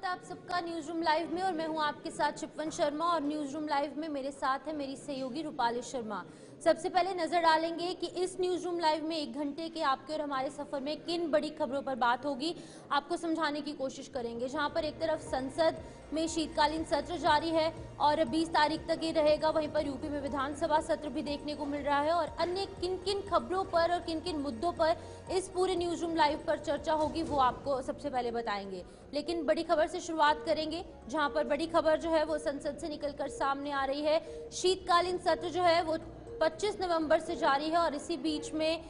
स्वागत है आप सबका न्यूज रूम लाइव में। और मैं हूं आपके साथ शिपवन शर्मा और न्यूज रूम लाइव में मेरे साथ है मेरी सहयोगी रूपाली शर्मा। सबसे पहले नजर डालेंगे कि इस न्यूज रूम लाइव में 1 घंटे के आपके और हमारे सफर में किन बड़ी खबरों पर बात होगी, आपको समझाने की कोशिश करेंगे। जहां पर एक तरफ संसद में शीतकालीन सत्र जारी है और 20 तारीख तक ये रहेगा, वहीं पर यूपी में विधानसभा सत्र भी देखने को मिल रहा है। और अन्य किन किन खबरों पर और किन किन मुद्दों पर इस पूरे न्यूज रूम लाइव पर चर्चा होगी वो आपको सबसे पहले बताएंगे। लेकिन बड़ी खबर से शुरुआत करेंगे, जहां पर बड़ी खबर जो है वो संसद से निकलकर सामने आ रही है। शीतकालीन सत्र जो है वो 25 नवंबर से जारी है और इसी बीच में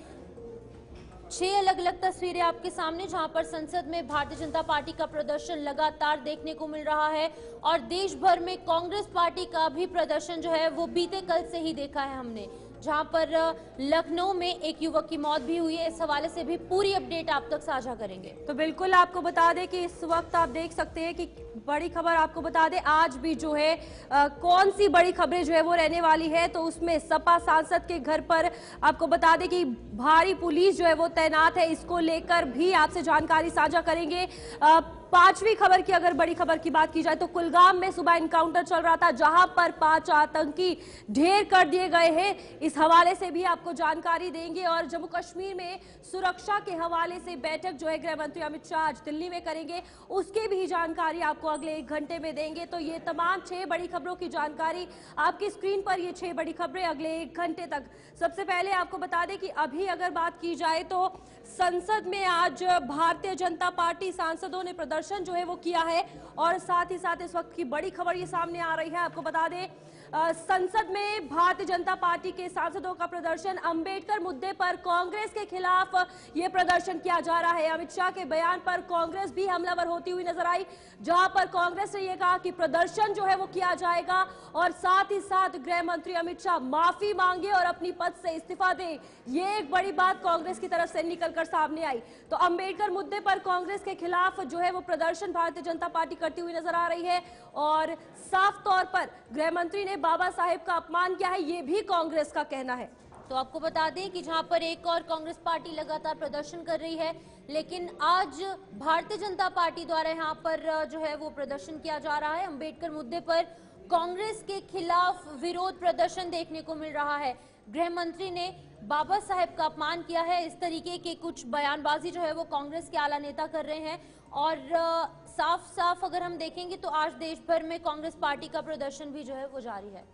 6 अलग अलग तस्वीरें आपके सामने, जहां पर संसद में भारतीय जनता पार्टी का प्रदर्शन लगातार देखने को मिल रहा है और देश भर में कांग्रेस पार्टी का भी प्रदर्शन जो है वो बीते कल से ही देखा है हमने, जहां पर लखनऊ में एक युवक की मौत भी हुई है। इस हवाले से भी पूरी अपडेट आप तक साझा करेंगे। तो बिल्कुल आपको बता दें कि इस वक्त आप देख सकते हैं कि बड़ी खबर आपको बता दें आज भी जो है कौन सी बड़ी खबरें जो है वो रहने वाली है। तो उसमें सपा सांसद के घर पर आपको बता दें कि भारी पुलिस जो है वो तैनात है, इसको लेकर भी आपसे जानकारी साझा करेंगे। पांचवी खबर की अगर बड़ी खबर की बात की जाए तो कुलगाम में सुबह इनकाउंटर चल रहा था, जहां पर 5 आतंकी ढेर कर दिए गए हैं। इस हवाले से भी आपको जानकारी देंगे। और जम्मू कश्मीर में सुरक्षा के हवाले से बैठक जो है गृह मंत्री अमित शाह आज दिल्ली में करेंगे, उसकी भी जानकारी आपको अगले 1 घंटे में देंगे। तो ये तमाम 6 बड़ी खबरों की जानकारी आपकी स्क्रीन पर, ये 6 बड़ी खबरें अगले 1 घंटे तक। सबसे पहले आपको बता दें कि अभी अगर बात की जाए तो संसद में आज भारतीय जनता पार्टी सांसदों ने प्रदर्शन जो है वो किया है और साथ ही साथ इस वक्त की बड़ी खबर ये सामने आ रही है। आपको बता दें संसद में भारतीय जनता पार्टी के सांसदों का प्रदर्शन, अंबेडकर मुद्दे पर कांग्रेस के खिलाफ यह प्रदर्शन किया जा रहा है। अमित शाह के बयान पर कांग्रेस भी हमलावर होती हुई नजर आई, जहां पर कांग्रेस ने यह कहा कि प्रदर्शन जो है वो किया जाएगा और साथ ही साथ गृह मंत्री अमित शाह माफी मांगे और अपनी पद से इस्तीफा दें। ये एक बड़ी बात कांग्रेस की तरफ से निकलकर सामने आई। तो अंबेडकर मुद्दे पर कांग्रेस के खिलाफ जो है वो प्रदर्शन भारतीय जनता पार्टी करती हुई नजर आ रही है और साफ तौर पर गृह मंत्री ने बाबा साहेब का अपमान किया है, ये भी कांग्रेस का कहना है। तो आपको बता दें कि जहां पर एक और कांग्रेस पार्टी लगातार प्रदर्शन कर रही है, लेकिन आज भारतीय जनता पार्टी द्वारा यहां पर जो है वो प्रदर्शन किया जा रहा है। अंबेडकर मुद्दे पर कांग्रेस के खिलाफ विरोध प्रदर्शन देखने को मिल रहा है। गृह मंत्री ने बाबा साहेब का अपमान किया है, इस तरीके के कुछ बयानबाजी जो है वो कांग्रेस के आला नेता कर रहे हैं। और साफ साफ अगर हम देखेंगे तो आज देश भर में कांग्रेस पार्टी का प्रदर्शन भी जो है वो जारी है।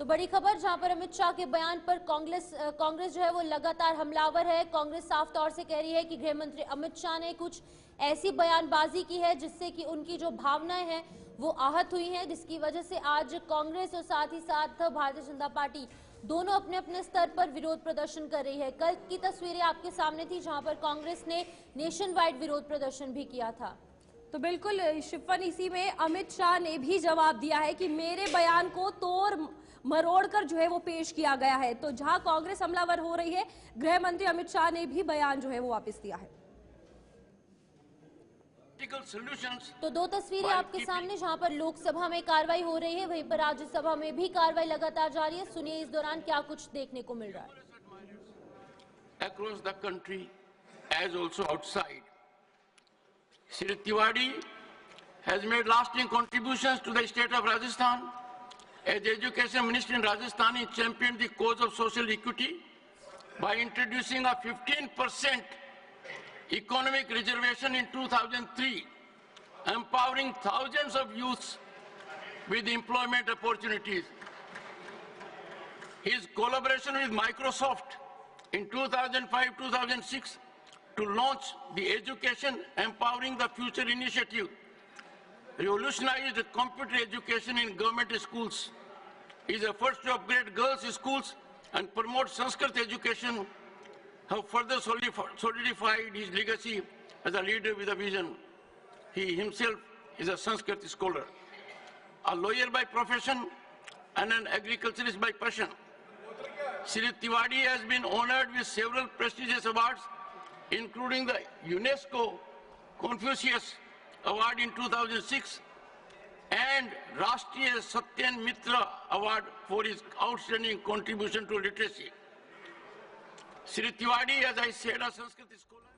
तो बड़ी खबर, जहां पर अमित शाह के बयान पर कांग्रेस जो है वो लगातार हमलावर है। कांग्रेस साफ तौर से कह रही है कि गृह मंत्री अमित शाह ने कुछ ऐसी बयानबाजी की है जिससे कि उनकी जो भावनाएं हैं वो आहत हुई हैं, जिसकी वजह से आज कांग्रेस और साथ ही साथ भारतीय जनता पार्टी दोनों अपने अपने स्तर पर विरोध प्रदर्शन कर रही है। कल की तस्वीरें आपके सामने थी, जहां पर कांग्रेस ने नेशन वाइड विरोध प्रदर्शन भी किया था। तो बिल्कुल शिफन, इसी में अमित शाह ने भी जवाब दिया है कि मेरे बयान को तोड़ मरोड़ कर जो है वो पेश किया गया है। तो जहां कांग्रेस हमलावर हो रही है, गृह मंत्री अमित शाह ने भी बयान जो है वो वापस दिया है। तो 2 तस्वीरें आपके सामने, जहां पर लोकसभा में कार्रवाई हो रही है, वहीं पर राज्यसभा में भी कार्रवाई लगातार जारी है। सुनिए इस दौरान क्या कुछ देखने को मिल रहा है। Across the country as also outside, Shri Tiwari has made lasting contributions to the state of Rajasthan. As Education Minister in Rajasthan, he championed the cause of social equity by introducing a 15% economic reservation in 2003, empowering thousands of youths with employment opportunities. His collaboration with Microsoft in 2005-2006 to launch the Education Empowering the Future initiative revolutionized computer education in government schools. His efforts to upgrade girls' schools and promote Sanskrit education have further solidified his legacy as a leader with a vision. He himself is a Sanskrit scholar, a lawyer by profession and an agriculturist by passion. Shri Tiwari has been honored with several prestigious awards, including the UNESCO Confucius Award in 2006 and Rashtriya Satyan Mitra Award for his outstanding contribution to literacy. Sri Tiwari, as I said, a Sanskrit scholar.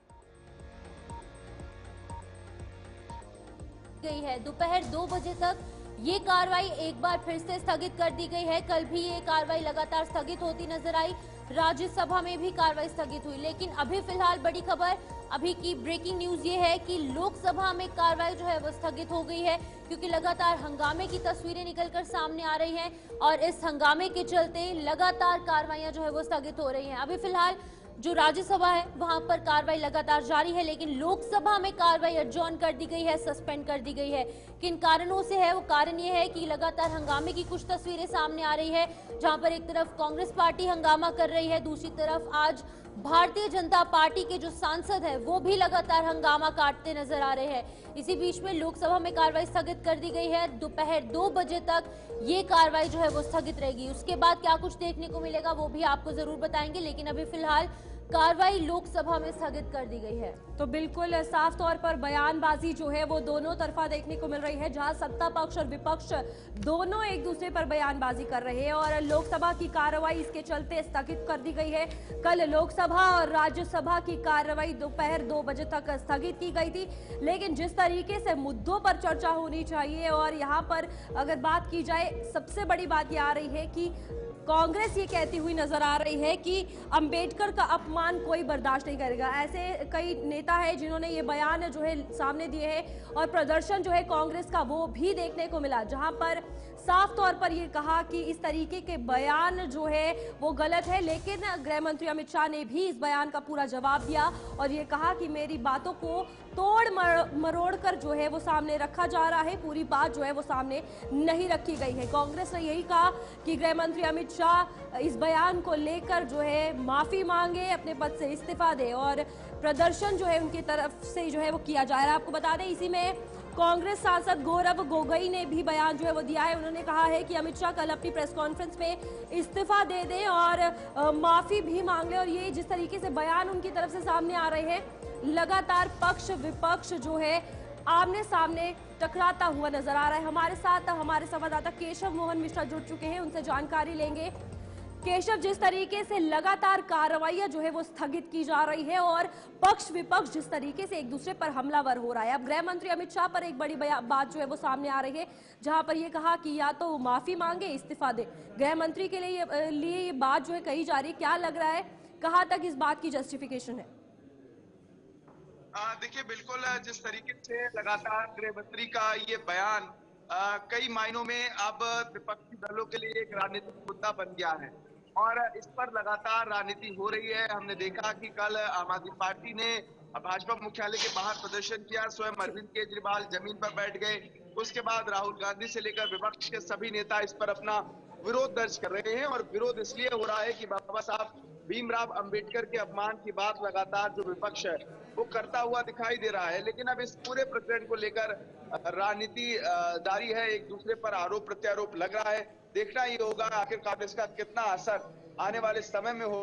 गई है दोपहर 2 बजे तक ये कार्रवाई एक बार फिर से स्थगित कर दी गई है। कल भी ये कार्रवाई लगातार स्थगित होती नजर आई, राज्यसभा में भी कार्रवाई स्थगित हुई, लेकिन अभी फिलहाल बड़ी खबर, अभी की ब्रेकिंग न्यूज ये है कि लोकसभा में कार्रवाई जो है वो स्थगित हो गई है, क्योंकि लगातार हंगामे की तस्वीरें निकलकर सामने आ रही हैं और इस हंगामे के चलते लगातार कार्रवाइयां जो है वो स्थगित हो रही हैं। अभी फिलहाल जो राज्यसभा है वहां पर कार्रवाई लगातार जारी है, लेकिन लोकसभा में कार्रवाई एडजॉर्न कर दी गई है, सस्पेंड कर दी गई है। किन कारणों से है? वो कारण ये है कि लगातार हंगामे की कुछ तस्वीरें सामने आ रही है, जहां पर एक तरफ कांग्रेस पार्टी हंगामा कर रही है, दूसरी तरफ आज भारतीय जनता पार्टी के जो सांसद है वो भी लगातार हंगामा काटते नजर आ रहे हैं। इसी बीच में लोकसभा में कार्रवाई स्थगित कर दी गई है, दोपहर 2 बजे तक ये कार्रवाई जो है वो स्थगित रहेगी। उसके बाद क्या कुछ देखने को मिलेगा वो भी आपको जरूर बताएंगे, लेकिन अभी फिलहाल कार्रवाई लोकसभा में स्थगित कर दी गई है। तो बिल्कुल साफ तौर पर बयानबाजी जो है वो दोनों तरफा देखने को मिल रही है, जहां सत्ता पक्ष और विपक्ष दोनों एक दूसरे पर बयानबाजी कर रहे हैं और लोकसभा की कार्रवाई इसके चलते स्थगित कर दी गई है। कल लोकसभा और राज्यसभा की कार्रवाई दोपहर 2 बजे तक स्थगित की गई थी, लेकिन जिस तरीके से मुद्दों पर चर्चा होनी चाहिए और यहाँ पर अगर बात की जाए, सबसे बड़ी बात ये आ रही है कि कांग्रेस ये कहती हुई नजर आ रही है कि अंबेडकर का अपमान कोई बर्दाश्त नहीं करेगा। ऐसे कई नेता हैं जिन्होंने ये बयान जो है सामने दिए हैं और प्रदर्शन जो है कांग्रेस का वो भी देखने को मिला, जहां पर साफ तौर पर ये कहा कि इस तरीके के बयान जो है वो गलत है। लेकिन गृह मंत्री अमित शाह ने भी इस बयान का पूरा जवाब दिया और ये कहा कि मेरी बातों को तोड़ मरोड़ कर जो है वो सामने रखा जा रहा है, पूरी बात जो है वो सामने नहीं रखी गई है। कांग्रेस ने यही कहा कि गृह मंत्री अमित शाह इस बयान को लेकर जो है माफी मांगे, अपने पद से इस्तीफा दे और प्रदर्शन जो है उनकी तरफ से जो है वो किया जा रहा है। आपको बता दें, इसी में कांग्रेस सांसद गौरव गोगोई ने भी बयान जो है वो दिया है। उन्होंने कहा है कि अमित शाह कल अपनी प्रेस कॉन्फ्रेंस में इस्तीफा दे दें और माफी भी मांग ले। और ये जिस तरीके से बयान उनकी तरफ से सामने आ रहे हैं, लगातार पक्ष विपक्ष जो है आमने सामने टकराता हुआ नजर आ रहा है। हमारे साथ हमारे संवाददाता केशव मोहन मिश्रा जुड़ चुके हैं, उनसे जानकारी लेंगे। केशव, जिस तरीके से लगातार कार्रवाइयां जो है वो स्थगित की जा रही है और पक्ष विपक्ष जिस तरीके से एक दूसरे पर हमलावर हो रहा है, अब गृह मंत्री अमित शाह पर एक बड़ी बात जो है वो सामने आ रही है, जहां पर ये कहा कि या तो माफी मांगे, इस्तीफा दे। गृह मंत्री के लिए ये बात जो है कही जा रही है, क्या लग रहा है, कहां तक इस बात की जस्टिफिकेशन है? देखिए, बिल्कुल जिस तरीके से लगातार गृह मंत्री का ये बयान कई मायनों में अब विपक्षी दलों के लिए एक राजनीतिक मुद्दा बन गया है और इस पर लगातार राजनीति हो रही है। हमने देखा कि कल आम आदमी पार्टी ने भाजपा मुख्यालय के बाहर प्रदर्शन किया, स्वयं अरविंद केजरीवाल जमीन पर बैठ गए। उसके बाद राहुल गांधी से लेकर विपक्ष के सभी नेता इस पर अपना विरोध दर्ज कर रहे हैं और विरोध इसलिए हो रहा है कि बाबा साहब भीमराव अंबेडकर के अपमान की बात लगातार जो विपक्ष है वो करता हुआ दिखाई दे रहा है। लेकिन अब इस पूरे प्रकरण को लेकर राजनीति जारी है, एक दूसरे पर आरोप प्रत्यारोप लग रहा है। देखना ये होगा आखिरकार इसका कितना असर आने वाले समय में हो।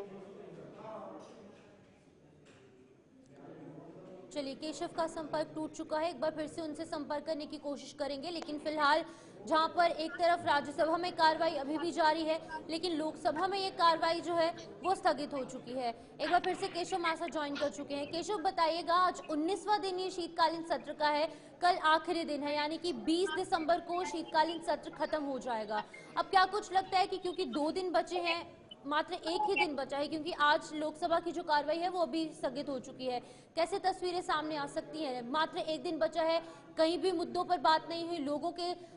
चलिए, केशव का संपर्क टूट चुका है, एक बार फिर से उनसे संपर्क करने की कोशिश करेंगे। लेकिन फिलहाल जहां पर एक तरफ राज्यसभा में कार्रवाई अभी भी जारी है, लेकिन लोकसभा में ये कार्रवाई जो है वो स्थगित हो चुकी है। एक बार फिर से केशव मासा ज्वाइन कर चुके हैं। केशव, बताइएगा, आज 19वां दिन ये शीतकालीन सत्र का है, कल आखिरी दिन है, यानी कि 20 दिसंबर को शीतकालीन सत्र खत्म हो जाएगा। अब क्या कुछ लगता है कि क्योंकि 2 दिन बचे हैं, मात्र एक ही दिन बचा है, क्योंकि आज लोकसभा की जो कार्रवाई है वो अभी स्थगित हो चुकी है, कैसे तस्वीरें सामने आ सकती हैं? मात्र एक दिन बचा है, कहीं भी मुद्दों पर बात नहीं हुई,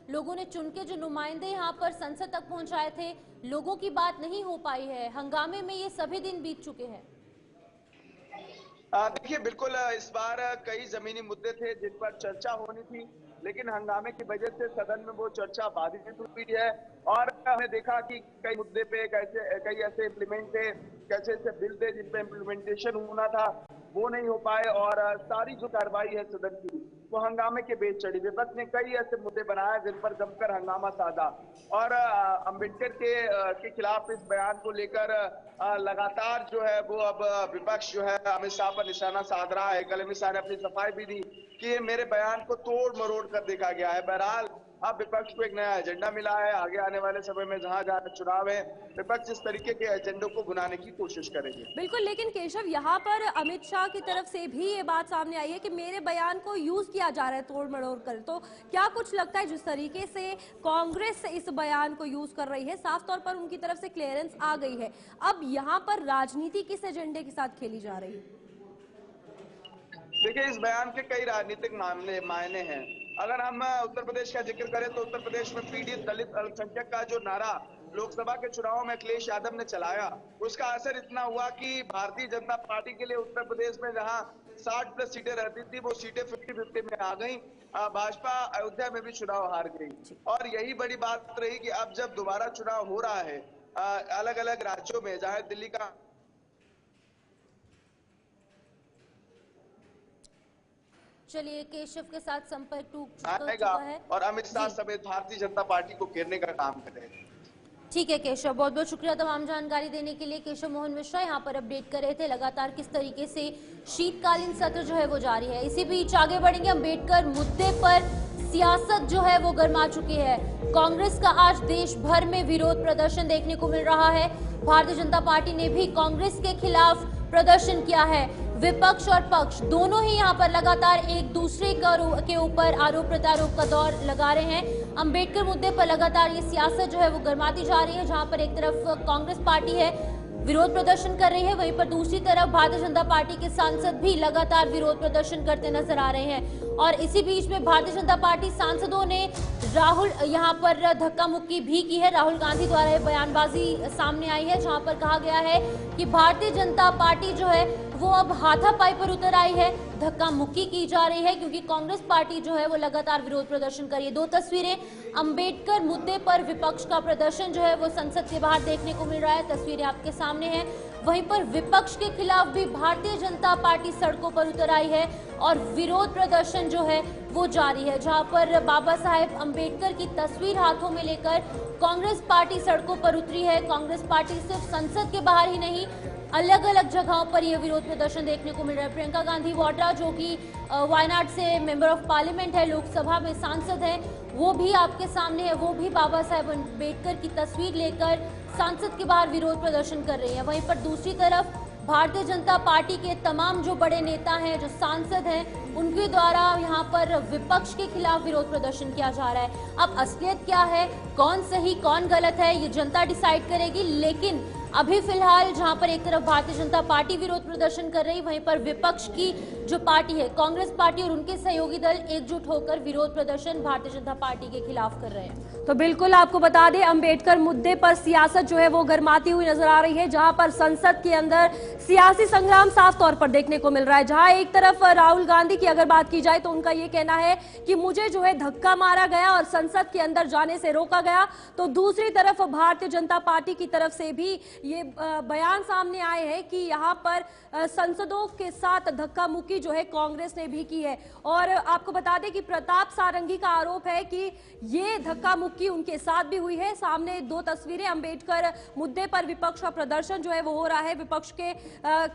लोगों ने चुन के जो नुमाइंदे यहाँ पर संसद तक पहुंचाए थे, लोगों की बात नहीं हो पाई है, हंगामे में ये सभी दिन बीत चुके हैं। देखिए, बिल्कुल इस बार कई जमीनी मुद्दे थे जिन पर चर्चा होनी थी, लेकिन हंगामे की वजह से सदन में वो चर्चा बाधित हुई है और हमने देखा कि कई मुद्दे पे कई ऐसे इम्प्लीमेंट थे, कैसे ऐसे बिल थे जिन पे इम्प्लीमेंटेशन होना था वो नहीं हो पाए और सारी जो कार्रवाई है सदन की वो हंगामे के बीच चढ़ी। विपक्ष ने कई ऐसे मुद्दे बनाए जिन पर जमकर हंगामा साधा और अंबेडकर के खिलाफ इस बयान को लेकर लगातार जो है वो अब विपक्ष जो है अमित शाह पर निशाना साध रहा है। कल अमित शाह ने अपनी सफाई भी दी कि मेरे बयान को तोड़ मरोड़ कर देखा गया है। बहरहाल अब विपक्ष को एक नया एजेंडा मिला है। आगे आने वाले समय में जहां जहां चुनाव है, विपक्ष इस तरीके के एजेंडों को भुनाने की कोशिश करेंगे। बिल्कुल, लेकिन केशव, यहाँ पर अमित शाह की तरफ से भी ये बात सामने आई है कि मेरे बयान को यूज किया जा रहा है तोड़ मरोड़ कर। तो क्या कुछ लगता है जिस तरीके से कांग्रेस इस बयान को यूज कर रही है, साफ तौर पर उनकी तरफ से क्लियरेंस आ गई है, अब यहाँ पर राजनीति किस एजेंडे के साथ खेली जा रही है? देखिए, इस बयान के कई राजनीतिक मायने हैं। अगर हम उत्तर प्रदेश का जिक्र करें तो उत्तर प्रदेश में पीड़ित दलित अल्पसंख्यक का जो नारा लोकसभा के चुनावों में अखिलेश यादव ने चलाया, उसका असर इतना हुआ कि भारतीय जनता पार्टी के लिए उत्तर प्रदेश में जहां 60+ सीटें रहती थी, वो सीटें 50-50 में आ गई। भाजपा अयोध्या में भी चुनाव हार गई। और यही बड़ी बात रही कि अब जब दोबारा चुनाव हो रहा है अलग अलग राज्यों में, चाहे दिल्ली का चलिए, केशव के साथ संपर्क टूट आएगा चुका है और अमित शाह समेत भारतीय जनता पार्टी को घेरने का काम करेगा। ठीक है केशव, बहुत बहुत शुक्रिया तमाम जानकारी देने के लिए। केशव मोहन मिश्रा यहाँ पर अपडेट कर रहे थे लगातार किस तरीके से शीतकालीन सत्र जो है वो जारी है। इसी बीच आगे बढ़ेंगे, अम्बेडकर मुद्दे पर सियासत जो है वो गर्मा चुकी है। कांग्रेस का आज देश भर में विरोध प्रदर्शन देखने को मिल रहा है। भारतीय जनता पार्टी ने भी कांग्रेस के खिलाफ प्रदर्शन किया है। विपक्ष और पक्ष दोनों ही यहाँ पर लगातार एक दूसरे के ऊपर आरोप प्रत्यारोप का दौर लगा रहे हैं। अंबेडकर मुद्दे पर लगातार ये सियासत जो है वो गर्माती जा रही है, जहां पर एक तरफ कांग्रेस पार्टी है विरोध प्रदर्शन कर रही है, वहीं पर दूसरी तरफ भारतीय जनता पार्टी के सांसद भी लगातार विरोध प्रदर्शन करते नजर आ रहे हैं। और इसी बीच में भारतीय जनता पार्टी सांसदों ने राहुल यहाँ पर धक्का मुक्की भी की है। राहुल गांधी द्वारा ये बयानबाजी सामने आई है, जहां पर कहा गया है कि भारतीय जनता पार्टी जो है वो अब हाथापाई पर उतर आई है, धक्का मुक्की की जा रही है, क्योंकि कांग्रेस पार्टी जो है वो लगातार विरोध प्रदर्शन कर रही है। दो तस्वीरें, अंबेडकर मुद्दे पर विपक्ष का प्रदर्शन जो है वो संसद के बाहर देखने को मिल रहा है, तस्वीरें आपके सामने हैं। वहीं पर विपक्ष के खिलाफ भी भारतीय जनता पार्टी सड़कों पर उतर आई है और विरोध प्रदर्शन जो है वो जारी है, जहां पर बाबा साहेब अंबेडकर की तस्वीर हाथों में लेकर कांग्रेस पार्टी सड़कों पर उतरी है। कांग्रेस पार्टी सिर्फ संसद के बाहर ही नहीं, अलग अलग जगहों पर यह विरोध प्रदर्शन देखने को मिल रहा है। प्रियंका गांधी वाड्रा, जो कि वायनाड से मेंबर ऑफ पार्लियामेंट है, लोकसभा में सांसद है, वो भी आपके सामने है, वो भी बाबा साहेब अंबेडकर की तस्वीर लेकर संसद के बाहर विरोध प्रदर्शन कर रही है। वहीं पर दूसरी तरफ भारतीय जनता पार्टी के तमाम जो बड़े नेता हैं, जो सांसद हैं, उनके द्वारा यहाँ पर विपक्ष के खिलाफ विरोध प्रदर्शन किया जा रहा है। अब असलियत क्या है, कौन सही कौन गलत है, ये जनता डिसाइड करेगी। लेकिन अभी फिलहाल जहां पर एक तरफ भारतीय जनता पार्टी विरोध प्रदर्शन कर रही, वहीं पर विपक्ष की जो पार्टी है कांग्रेस पार्टी और उनके सहयोगी दल एकजुट होकर विरोध प्रदर्शन भारतीय जनता पार्टी के खिलाफ कर रहे हैं। तो बिल्कुल आपको बता दें, अंबेडकर मुद्दे पर सियासत जो है वो गर्माती हुई नजर आ रही है, जहां पर संसद के अंदर सियासी संग्राम साफ तौर पर देखने को मिल रहा है। जहां एक तरफ राहुल गांधी की अगर बात की जाए तो उनका ये कहना है कि मुझे जो है धक्का मारा गया और संसद के अंदर जाने से रोका गया, तो दूसरी तरफ भारतीय जनता पार्टी की तरफ से भी ये बयान सामने आए हैं कि यहाँ पर संसदों के साथ धक्का मुक्की जो है कांग्रेस ने भी की है। और आपको बता दें कि प्रताप सारंगी का आरोप है कि ये धक्का मुक्की उनके साथ भी हुई है। सामने दो तस्वीरें, अंबेडकर मुद्दे पर विपक्ष का प्रदर्शन जो है वो हो रहा है, विपक्ष के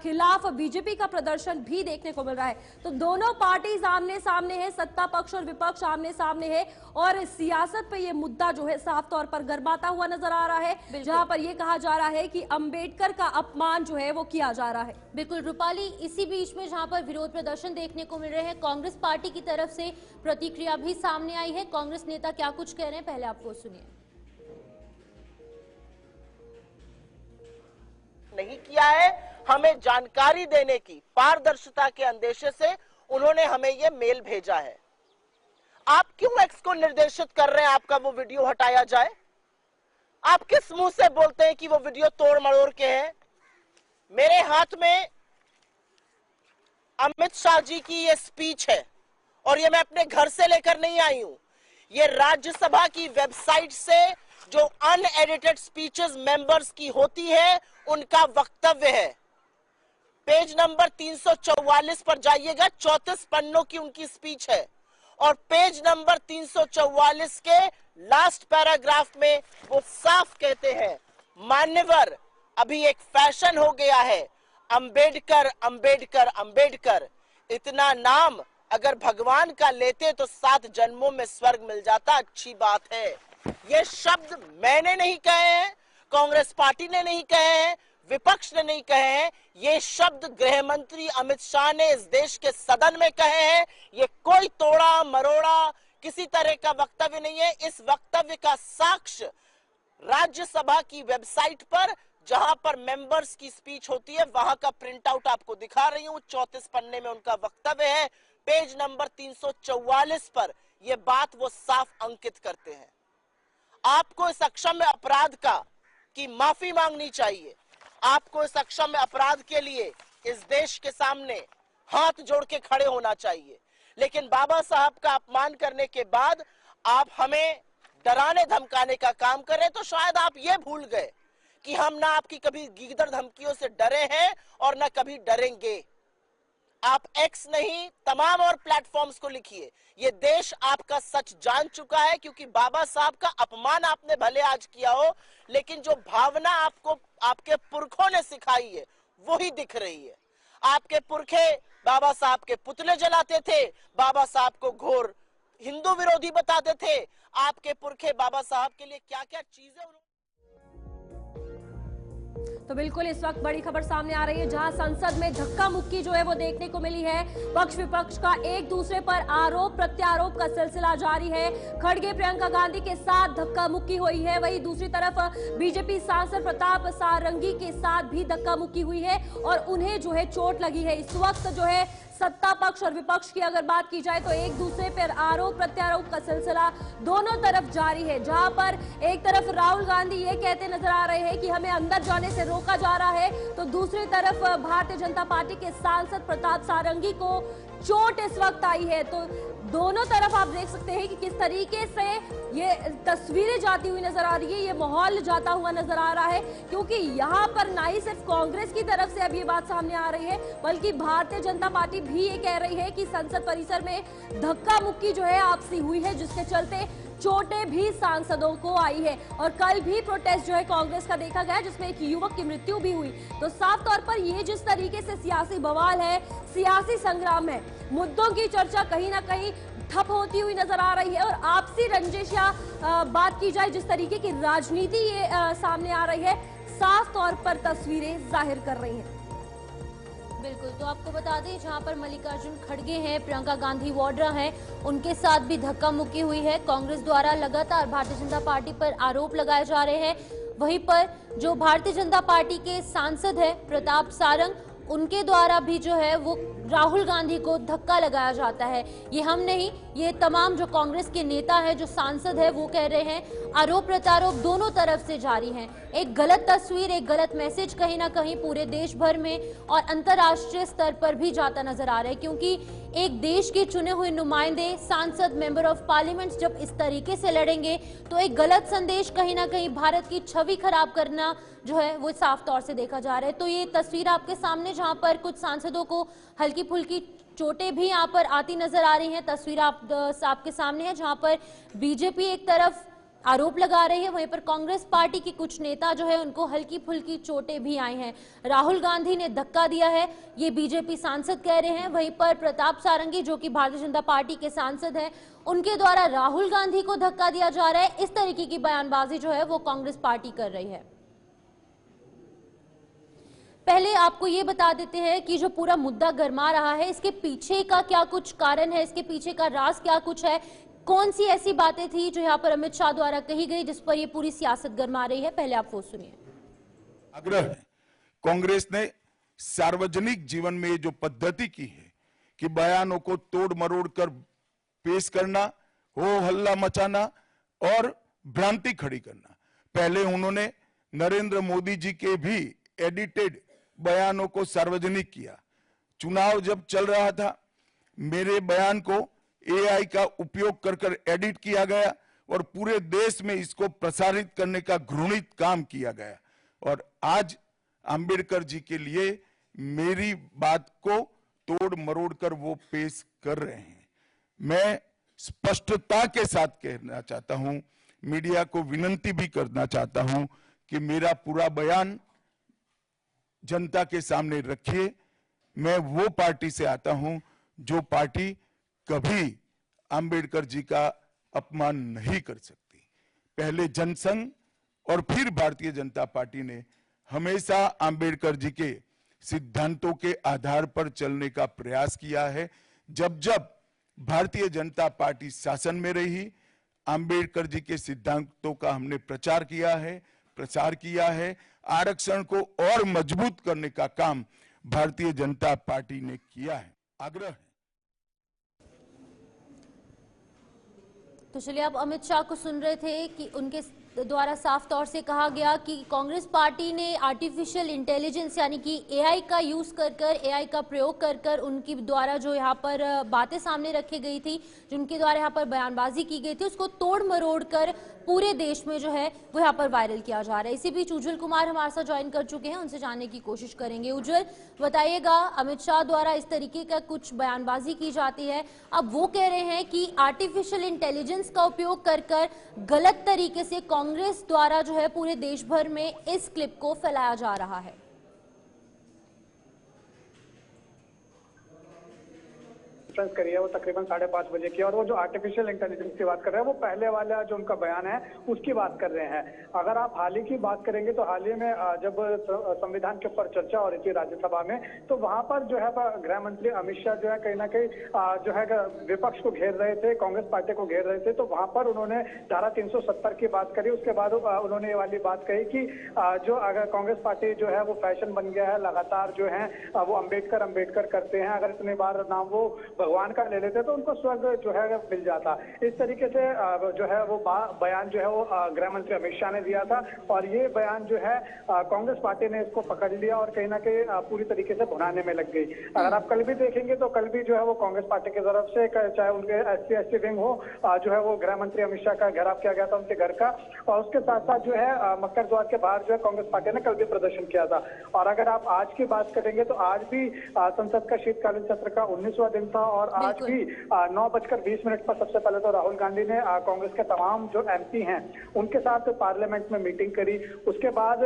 खिलाफ बीजेपी का प्रदर्शन भी देखने को मिल रहा है। तो दोनों पार्टी आमने सामने है, सत्ता पक्ष और विपक्ष आमने सामने है, और सियासत पे ये मुद्दा जो है साफ तौर पर गर्माता हुआ नजर आ रहा है, जहां पर ये कहा जा रहा है कि अंबेडकर का अपमान जो है वो किया जा रहा है। बिल्कुल रूपाली, इसी बीच में जहां पर विरोध प्रदर्शन देखने को मिल रहे हैं, कांग्रेस पार्टी की तरफ से प्रतिक्रिया भी सामने आई है। कांग्रेस नेता क्या कुछ कह रहे हैं, पहले आप वो सुनिए। नहीं किया है, हमें जानकारी देने की पारदर्शिता के अंदेशे से उन्होंने हमें ये मेल भेजा है। आप क्यों एक्स को निर्देशित कर रहे हैं आपका वो वीडियो हटाया जाए? आप किस मुंह से बोलते हैं कि वो वीडियो तोड़ मरोड़ के हैं? मेरे हाथ में अमित शाह जी की ये स्पीच है और ये मैं अपने घर से लेकर नहीं आई हूं, ये राज्यसभा की वेबसाइट से जो अनएडिटेड स्पीचेस मेंबर्स की होती है उनका वक्तव्य है। पेज नंबर 344 पर जाइएगा, 34 पन्नों की उनकी स्पीच है और पेज नंबर 344 के लास्ट पैराग्राफ में वो साफ कहते हैं, मान्यवर अभी एक फैशन हो गया है, अंबेडकर अंबेडकर अंबेडकर, इतना नाम अगर भगवान का लेते तो 7 जन्मों में स्वर्ग मिल जाता। अच्छी बात है। ये शब्द मैंने नहीं कहे हैं, कांग्रेस पार्टी ने नहीं कहे हैं, विपक्ष ने नहीं कहे हैं, ये शब्द गृह मंत्री अमित शाह ने इस देश के सदन में कहे हैं। ये कोई तोड़ा मरोड़ा किसी तरह का वक्तव्य नहीं है। इस वक्तव्य का साक्ष्य राज्यसभा की वेबसाइट पर, जहां पर मेंबर्स की स्पीच होती है, वहां का प्रिंट आउट आपको दिखा रही हूं। 34 पन्ने में उनका वक्तव्य है। पेज नंबर 344 पर यह बात वो साफ अंकित करते हैं। आपको इस अक्षम्य अपराध की माफी मांगनी चाहिए। आपको इस अक्षम्य अपराध के लिए इस देश के सामने हाथ जोड़ के खड़े होना चाहिए। लेकिन बाबा साहब का अपमान करने के बाद आप हमें डराने धमकाने का काम कर रहे हैं, तो शायद आप ये भूल गए कि हम ना आपकी कभी गीदड़ धमकियों से डरे हैं और ना कभी डरेंगे। आप एक्स नहीं, तमाम और प्लेटफॉर्म्स को लिखिए। ये देश आपका सच जान चुका है, क्योंकि बाबा साहब का अपमान आपने भले आज किया हो, लेकिन जो भावना आपको आपके पुरखों ने सिखाई है वही दिख रही है। आपके पुरखे बाबा साहब के पुतले जलाते थे, बाबा साहब को घोर हिंदू विरोधी बताते थे। आपके पुरखे बाबा साहब के लिए क्या क्या चीजें तो बिल्कुल इस वक्त बड़ी खबर सामने आ रही है, जहां संसद में धक्का मुक्की जो है वो देखने को मिली है। पक्ष विपक्ष का एक दूसरे पर आरोप प्रत्यारोप का सिलसिला जारी है। खड़गे प्रियंका गांधी के साथ धक्का मुक्की हुई है, वहीं दूसरी तरफ बीजेपी सांसद प्रताप सारंगी के साथ भी धक्का मुक्की हुई है और उन्हें जो है चोट लगी है। इस वक्त जो है सत्ता पक्ष और विपक्ष की अगर बात की जाए तो एक दूसरे पर आरोप प्रत्यारोप का सिलसिला दोनों तरफ जारी है, जहां पर एक तरफ राहुल गांधी ये कहते नजर आ रहे हैं कि हमें अंदर जाने से रोका जा रहा है, तो दूसरी तरफ भारतीय जनता पार्टी के सांसद प्रताप सारंगी को चोट इस वक्त आई है। तो दोनों तरफ आप देख सकते हैं कि किस तरीके से ये तस्वीरें जाती हुई नजर आ रही है, ये माहौल जाता हुआ नजर आ रहा है, क्योंकि यहाँ पर ना ही सिर्फ कांग्रेस की तरफ से अब ये बात सामने आ रही है, बल्कि भारतीय जनता पार्टी भी ये कह रही है कि संसद परिसर में धक्का मुक्की जो है आपसी हुई है, जिसके चलते चोटें भी सांसदों को आई है। और कल भी प्रोटेस्ट जो है कांग्रेस का देखा गया, जिसमें एक युवक की मृत्यु भी हुई। तो साफ तौर पर ये जिस तरीके से सियासी बवाल है, सियासी संग्राम है, मुद्दों की चर्चा कहीं ना कहीं ठप होती हुई नजर आ रही है और आपसी रंजिश या बात की जाए जिस तरीके की राजनीति ये सामने आ रही है, साफ तौर पर तस्वीरें जाहिर कर रही हैं। बिल्कुल, तो आपको बता दें जहां पर मल्लिकार्जुन खड़गे हैं, प्रियंका गांधी वाड्रा हैं, उनके साथ भी धक्का मुक्की हुई है। कांग्रेस द्वारा लगातार भारतीय जनता पार्टी पर आरोप लगाए जा रहे हैं। वहीं पर जो भारतीय जनता पार्टी के सांसद है प्रताप सारंग, उनके द्वारा भी जो है वो राहुल गांधी को धक्का लगाया जाता है। ये हम नहीं, ये तमाम जो कांग्रेस के नेता है, जो सांसद है, वो कह रहे हैं। आरोप प्रत्यारोप दोनों तरफ से जारी हैं। एक गलत तस्वीर, एक गलत मैसेज कहीं ना कहीं पूरे देश भर में और अंतर्राष्ट्रीय स्तर पर भी जाता नजर आ रहा है, क्योंकि एक देश के चुने हुए नुमाइंदे, सांसद, मेंबर ऑफ पार्लियामेंट जब इस तरीके से लड़ेंगे तो एक गलत संदेश कहीं ना कहीं भारत की छवि खराब करना जो है वो साफ तौर से देखा जा रहा है। तो ये तस्वीर आपके सामने, जहां पर कुछ सांसदों को हल्की फुल्की चोटें भी यहां पर आती नजर आ रही हैं। तस्वीर आपके सामने है, जहां पर बीजेपी एक तरफ आरोप लगा रही है, वहीं पर कांग्रेस पार्टी के कुछ नेता जो है उनको हल्की फुल्की चोटें भी आई हैं। राहुल गांधी ने धक्का दिया है, ये बीजेपी सांसद कह रहे हैं। वहीं पर प्रताप सारंगी जो कि भारतीय जनता पार्टी के सांसद हैं, उनके द्वारा राहुल गांधी को धक्का दिया जा रहा है। इस तरीके की बयानबाजी जो है वो कांग्रेस पार्टी कर रही है। पहले आपको ये बता देते हैं कि जो पूरा मुद्दा गरमा रहा है, इसके पीछे का क्या कुछ कारण है, इसके पीछे का राज क्या कुछ है, कौन सी ऐसी बातें थी जो यहाँ पर अमित शाह द्वारा कही गई जिस पर ये पूरी सियासत गरमा रही है। पहले आप वो सुनिए। आग्रह है, कांग्रेस ने सार्वजनिक जीवन में जो पद्धति की है कि बयानों को तोड़ मरोड़ कर पेश करना, हो हल्ला मचाना और भ्रांति खड़ी करना। पहले उन्होंने नरेंद्र मोदी जी के भी एडिटेड बयानों को सार्वजनिक किया। चुनाव जब चल रहा था, मेरे बयान को एआई का उपयोग कर एडिट किया गया और पूरे देश में इसको प्रसारित करने का घृणित काम किया गया। और आज अंबेडकर जी के लिए मेरी बात को तोड़ मरोड़ कर वो पेश कर रहे हैं। मैं स्पष्टता के साथ कहना चाहता हूं, मीडिया को विनती भी करना चाहता हूं कि मेरा पूरा बयान जनता के सामने रखिए। मैं वो पार्टी से आता हूं जो पार्टी कभी आंबेडकर जी का अपमान नहीं कर सकती। पहले जनसंघ और फिर भारतीय जनता पार्टी ने हमेशा आंबेडकर जी के सिद्धांतों के आधार पर चलने का प्रयास किया है। जब जब भारतीय जनता पार्टी शासन में रही, आंबेडकर जी के सिद्धांतों का हमने प्रसार किया है। आरक्षण को और मजबूत करने का काम भारतीय जनता पार्टी ने किया है। आग्रह है। तो चलिए, आप अमित शाह को सुन रहे थे कि उनके द्वारा साफ तौर से कहा गया कि कांग्रेस पार्टी ने आर्टिफिशियल इंटेलिजेंस यानी कि एआई का यूज कर एआई का प्रयोग कर उनकी द्वारा जो यहाँ पर बातें सामने रखी गई थी, जिनके द्वारा यहाँ पर बयानबाजी की गई थी, उसको तोड़ मरोड़ कर पूरे देश में जो है वो यहाँ पर वायरल किया जा रहा है। इसी बीच उज्जवल कुमार हमारे साथ ज्वाइन कर चुके हैं, उनसे जानने की कोशिश करेंगे। उज्जवल, बताइएगा, अमित शाह द्वारा इस तरीके का कुछ बयानबाजी की जाती है, अब वो कह रहे हैं कि आर्टिफिशियल इंटेलिजेंस का उपयोग कर गलत तरीके से कांग्रेस द्वारा जो है पूरे देश भर में इस क्लिप को फैलाया जा रहा है। करी है वो तकरीबन 5:30 बजे की, और वो जो आर्टिफिशियल इंटेलिजेंस की बात कर रहे हैं वो पहले वाला जो उनका बयान है उसकी बात कर रहे हैं। अगर आप हाल ही की बात करेंगे तो हाल ही में जब संविधान के ऊपर चर्चा हो रही थी राज्यसभा में, तो वहां पर जो है गृह मंत्री अमित शाह जो है कहीं ना कहीं जो है विपक्ष को घेर रहे थे, कांग्रेस पार्टी को घेर रहे थे, तो वहां पर उन्होंने धारा 370 की बात करी। उसके बाद उन्होंने ये वाली बात कही कि जो अगर कांग्रेस पार्टी जो है वो फैशन बन गया है, लगातार जो है वो अम्बेडकर करते हैं, अगर इतनी बार नाम वो भगवान का ले लेते तो उनको स्वर्ग जो है मिल जाता। इस तरीके से जो है वो बयान जो है वो गृह मंत्री अमित शाह ने दिया था, और ये बयान जो है कांग्रेस पार्टी ने इसको पकड़ लिया और कहीं ना कहीं पूरी तरीके से भुनाने में लग गई। अगर आप कल भी देखेंगे तो कल भी जो है वो कांग्रेस पार्टी की तरफ से चाहे उनके SC विंग हो, जो है वो गृह मंत्री अमित शाह का घेराव किया गया था उनके घर का, और उसके साथ साथ जो है मक्कर द्वार के बाहर जो है कांग्रेस पार्टी ने कल भी प्रदर्शन किया था। और अगर आप आज की बात करेंगे तो आज भी संसद का शीतकालीन सत्र का 19वां दिन था, और आज भी 9:20 पर सबसे पहले तो राहुल गांधी ने कांग्रेस के तमाम जो MP हैं उनके साथ पार्लियामेंट में मीटिंग करी। उसके बाद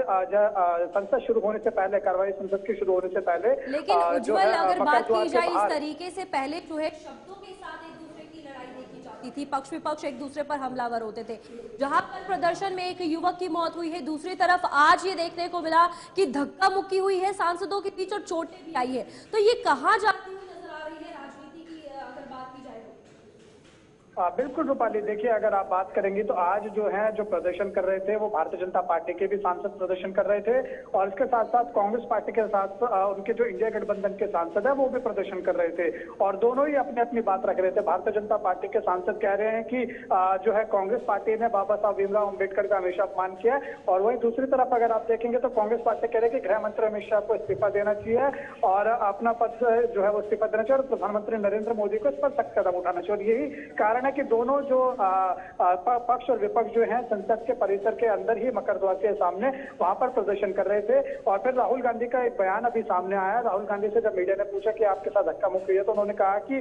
संसद शुरू होने से पहले, कार्रवाई संसद की शुरू होने से पहले, लेकिन उज्जवल, अगर बात की जाए इस तरीके से पहले जो है शब्दों के साथ एक दूसरे की लड़ाई देखी जाती थी, पक्ष विपक्ष एक दूसरे पर हमलावर होते थे। जहां पर प्रदर्शन में एक युवक की मौत हुई है, दूसरी तरफ आज ये देखने को मिला कि धक्का मुक्की हुई है सांसदों के बीच और चोटें भी आई है। तो ये कहां जाती हुई नजर आ रही है राजनीति की, अगर बात की जाए तो? बिल्कुल रूपाली, देखिए अगर आप बात करेंगे तो आज जो है जो प्रदर्शन कर रहे थे वो भारतीय जनता पार्टी के भी सांसद प्रदर्शन कर रहे थे, और इसके साथ साथ कांग्रेस पार्टी के साथ उनके जो इंडिया गठबंधन के सांसद है वो भी प्रदर्शन कर रहे थे, और दोनों ही अपनी अपनी बात रख रहे थे। भारतीय जनता पार्टी के सांसद कह रहे हैं कि जो है कांग्रेस पार्टी ने बाबा साहब भीमराव अम्बेडकर का हमेशा अपमान किया, और वहीं दूसरी तरफ अगर आप देखेंगे तो कांग्रेस पार्टी कह रही है कि गृह मंत्री अमित शाह को इस्तीफा देना चाहिए और अपना पद जो है वो इस्तीफा देना चाहिए, और प्रधानमंत्री नरेंद्र मोदी को इस पर सख्त कदम उठाना चाहिए। यही कारण है कि दोनों जो पक्ष और विपक्ष जो है संसद के परिसर के अंदर ही मकर द्वार के सामने वहां पर प्रदर्शन कर रहे थे। और फिर राहुल गांधी का एक बयान अभी सामने आया। राहुल गांधी से जब मीडिया ने पूछा कि आपके साथ धक्का मुक्की है, तो उन्होंने कहा कि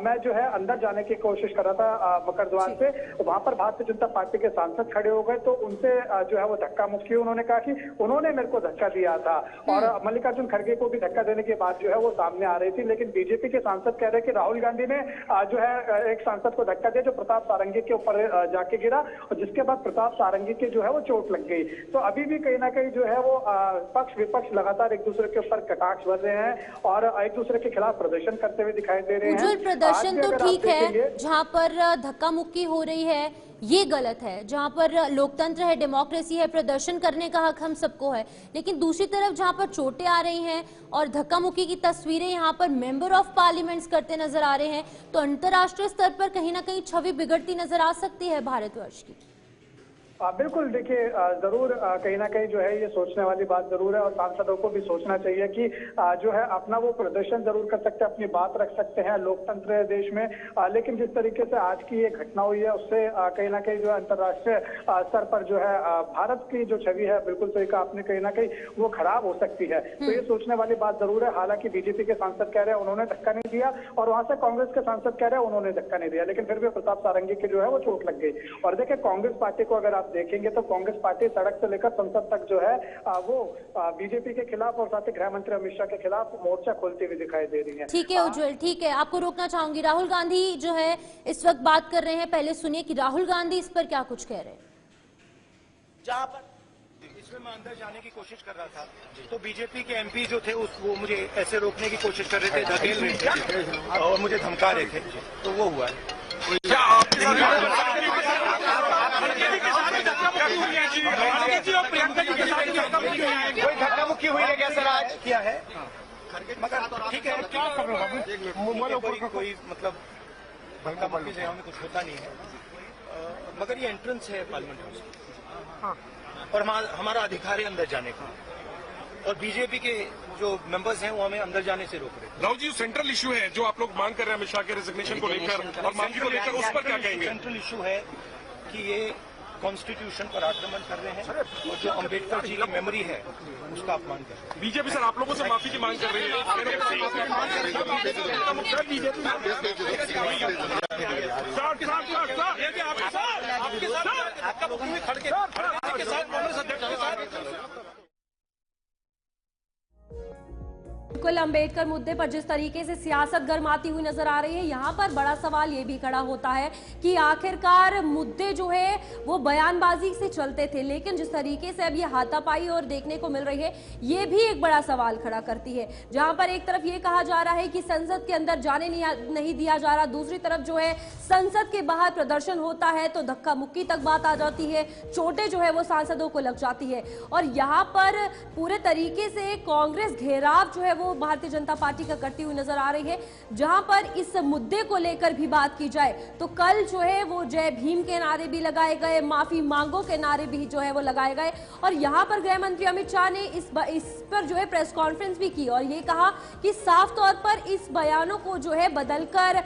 मैं जो है अंदर जाने की कोशिश कर रहा था मकर द्वार से, वहां पर भारतीय जनता पार्टी के सांसद खड़े हो गए तो उनसे जो है वो धक्का मुक्की। उन्होंने कहा कि उन्होंने मेरे को धक्का दिया था, और मल्लिकार्जुन खड़गे को भी धक्का देने की बात जो है वो सामने आ रही थी। लेकिन बीजेपी के सांसद कह रहे हैं कि राहुल गांधी ने जो है एक सांसद को धक्का दिया जो प्रताप सारंगी के ऊपर जाके गिरा, और जिसके बाद प्रताप सारंगी के जो है वो चोट लग गई। तो अभी भी कहीं ना कहीं जो है वो पक्ष विपक्ष लगातार एक दूसरे के ऊपर कटाक्ष भर रहे हैं और एक दूसरे के खिलाफ प्रदर्शन करते हुए दिखाई दे रहे हैं। उज्जवल, प्रदर्शन तो ठीक है, जहां पर धक्का मुक्की हो रही है ये गलत है। जहां पर लोकतंत्र है, डेमोक्रेसी है, प्रदर्शन करने का हक हम सबको है, लेकिन दूसरी तरफ जहां पर चोटें आ रही हैं और धक्का मुक्की की तस्वीरें यहां पर मेंबर ऑफ पार्लियामेंट्स करते नजर आ रहे हैं, तो अंतर्राष्ट्रीय स्तर पर कहीं ना कहीं छवि बिगड़ती नजर आ सकती है भारतवर्ष की। बिल्कुल, देखिए जरूर कहीं ना कहीं जो है ये सोचने वाली बात जरूर है, और सांसदों को भी सोचना चाहिए कि जो है अपना वो प्रदर्शन जरूर कर सकते हैं, अपनी बात रख सकते हैं, लोकतंत्र है देश में, लेकिन जिस तरीके से आज की ये घटना हुई है उससे कहीं ना कहीं जो है अंतर्राष्ट्रीय स्तर पर जो है भारत की जो छवि है, बिल्कुल सही कहा आपने, कहीं ना कहीं वो खराब हो सकती है। तो ये सोचने वाली बात जरूर है। हालांकि बीजेपी के सांसद कह रहे हैं उन्होंने धक्का नहीं दिया, और वहां से कांग्रेस के सांसद कह रहे हैं उन्होंने धक्का नहीं दिया, लेकिन फिर भी प्रताप सारंगी की जो है वो चोट लग गई। और देखिए कांग्रेस पार्टी को अगर आप देखेंगे तो कांग्रेस पार्टी सड़क से लेकर संसद तक जो है वो बीजेपी के खिलाफ और साथ ही गृह मंत्री अमित शाह के खिलाफ मोर्चा खोलती हुई दिखाई दे रही है। ठीक है उज्जवल, ठीक है, आपको रोकना चाहूंगी। राहुल गांधी जो है इस वक्त बात कर रहे हैं, पहले सुनिए कि राहुल गांधी इस पर क्या कुछ कह रहे हैं। जहां पर इसमें मैं अंदर जाने की कोशिश कर रहा था तो बीजेपी के एमपी जो थे वो मुझे ऐसे रोकने की कोशिश कर रहे थे, धकेल रहे थे और मुझे धमका रहे थे, तो वो हुआ है। कोई धक्का मुक्की हुई है क्या सर? आज किया है मगर ठीक है, क्या कर रहे हो? कोई मतलब धक्का मुक्की से हमें कुछ होता नहीं है, मगर ये एंट्रेंस है पार्लियामेंट हाउस और हमारा अधिकार है अंदर जाने का, और बीजेपी के जो मेंबर्स हैं वो हमें अंदर जाने से रोक रहे हैं। राहुल जी, सेंट्रल इशू है जो आप लोग मांग कर रहे हैं अमित शाह के रेजिग्नेशन को लेकर और मांगी को लेकर, उस पर क्या कहेंगे? सेंट्रल इशू है कि ये कॉन्स्टिट्यूशन पर आक्रमण कर रहे हैं और जो अंबेडकर जी की मेमोरी है उसका अपमान कर रहे हैं। बीजेपी सर आप लोगों से माफी की मांग कर रही है। बिल्कुल, अंबेडकर मुद्दे पर जिस तरीके से सियासत गर्माती हुई नजर आ रही है, यहाँ पर बड़ा सवाल ये भी खड़ा होता है कि आखिरकार मुद्दे जो है वो बयानबाजी से चलते थे, लेकिन जिस तरीके से अब ये हाथापाई और देखने को मिल रही है, ये भी एक बड़ा सवाल खड़ा करती है। जहां पर एक तरफ ये कहा जा रहा है कि संसद के अंदर जाने नहीं दिया जा रहा, दूसरी तरफ जो है संसद के बाहर प्रदर्शन होता है तो धक्का मुक्की तक बात आ जाती है, चोटें जो है वो सांसदों को लग जाती है। और यहाँ पर पूरे तरीके से कांग्रेस घेराव जो है वो भारतीय जनता पार्टी का करती हुई नजर आ रही है। जहां पर इस मुद्दे को लेकर भी बात की जाए तो कल जो है वो जय भीम के नारे भी लगाए गए, माफी मांगो के नारे भी जो है वो लगाए गए, और यहां पर गृह मंत्री अमित शाह ने इस पर जो है प्रेस कॉन्फ्रेंस भी की और ये कहा कि साफ तौर पर इस बयानों को जो है बदलकर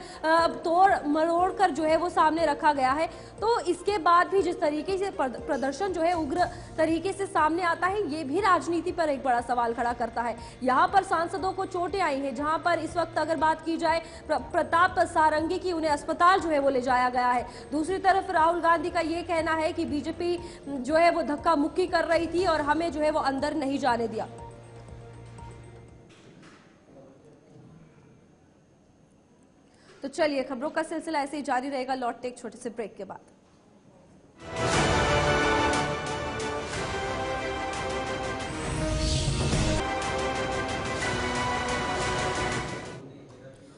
तोड़ मरोड़ कर जो है वो सामने रखा गया है। तो इसके बाद भी जिस तरीके से प्रदर्शन जो है उग्र तरीके से सामने आता है, ये भी राजनीति पर एक बड़ा सवाल खड़ा करता है। यहाँ पर सांसदों को चोटें आई हैं, जहां पर इस वक्त अगर बात की जाए प्रताप सारंगी की, उन्हें अस्पताल जो है वो ले जाया गया है। दूसरी तरफ राहुल गांधी का ये कहना है कि बीजेपी जो है वो धक्का मुक्की कर रही थी और हमें जो है वो अंदर नहीं जाने दिया। तो चलिए, खबरों का सिलसिला ऐसे ही जारी रहेगा, लौटते एक छोटे से ब्रेक के बाद।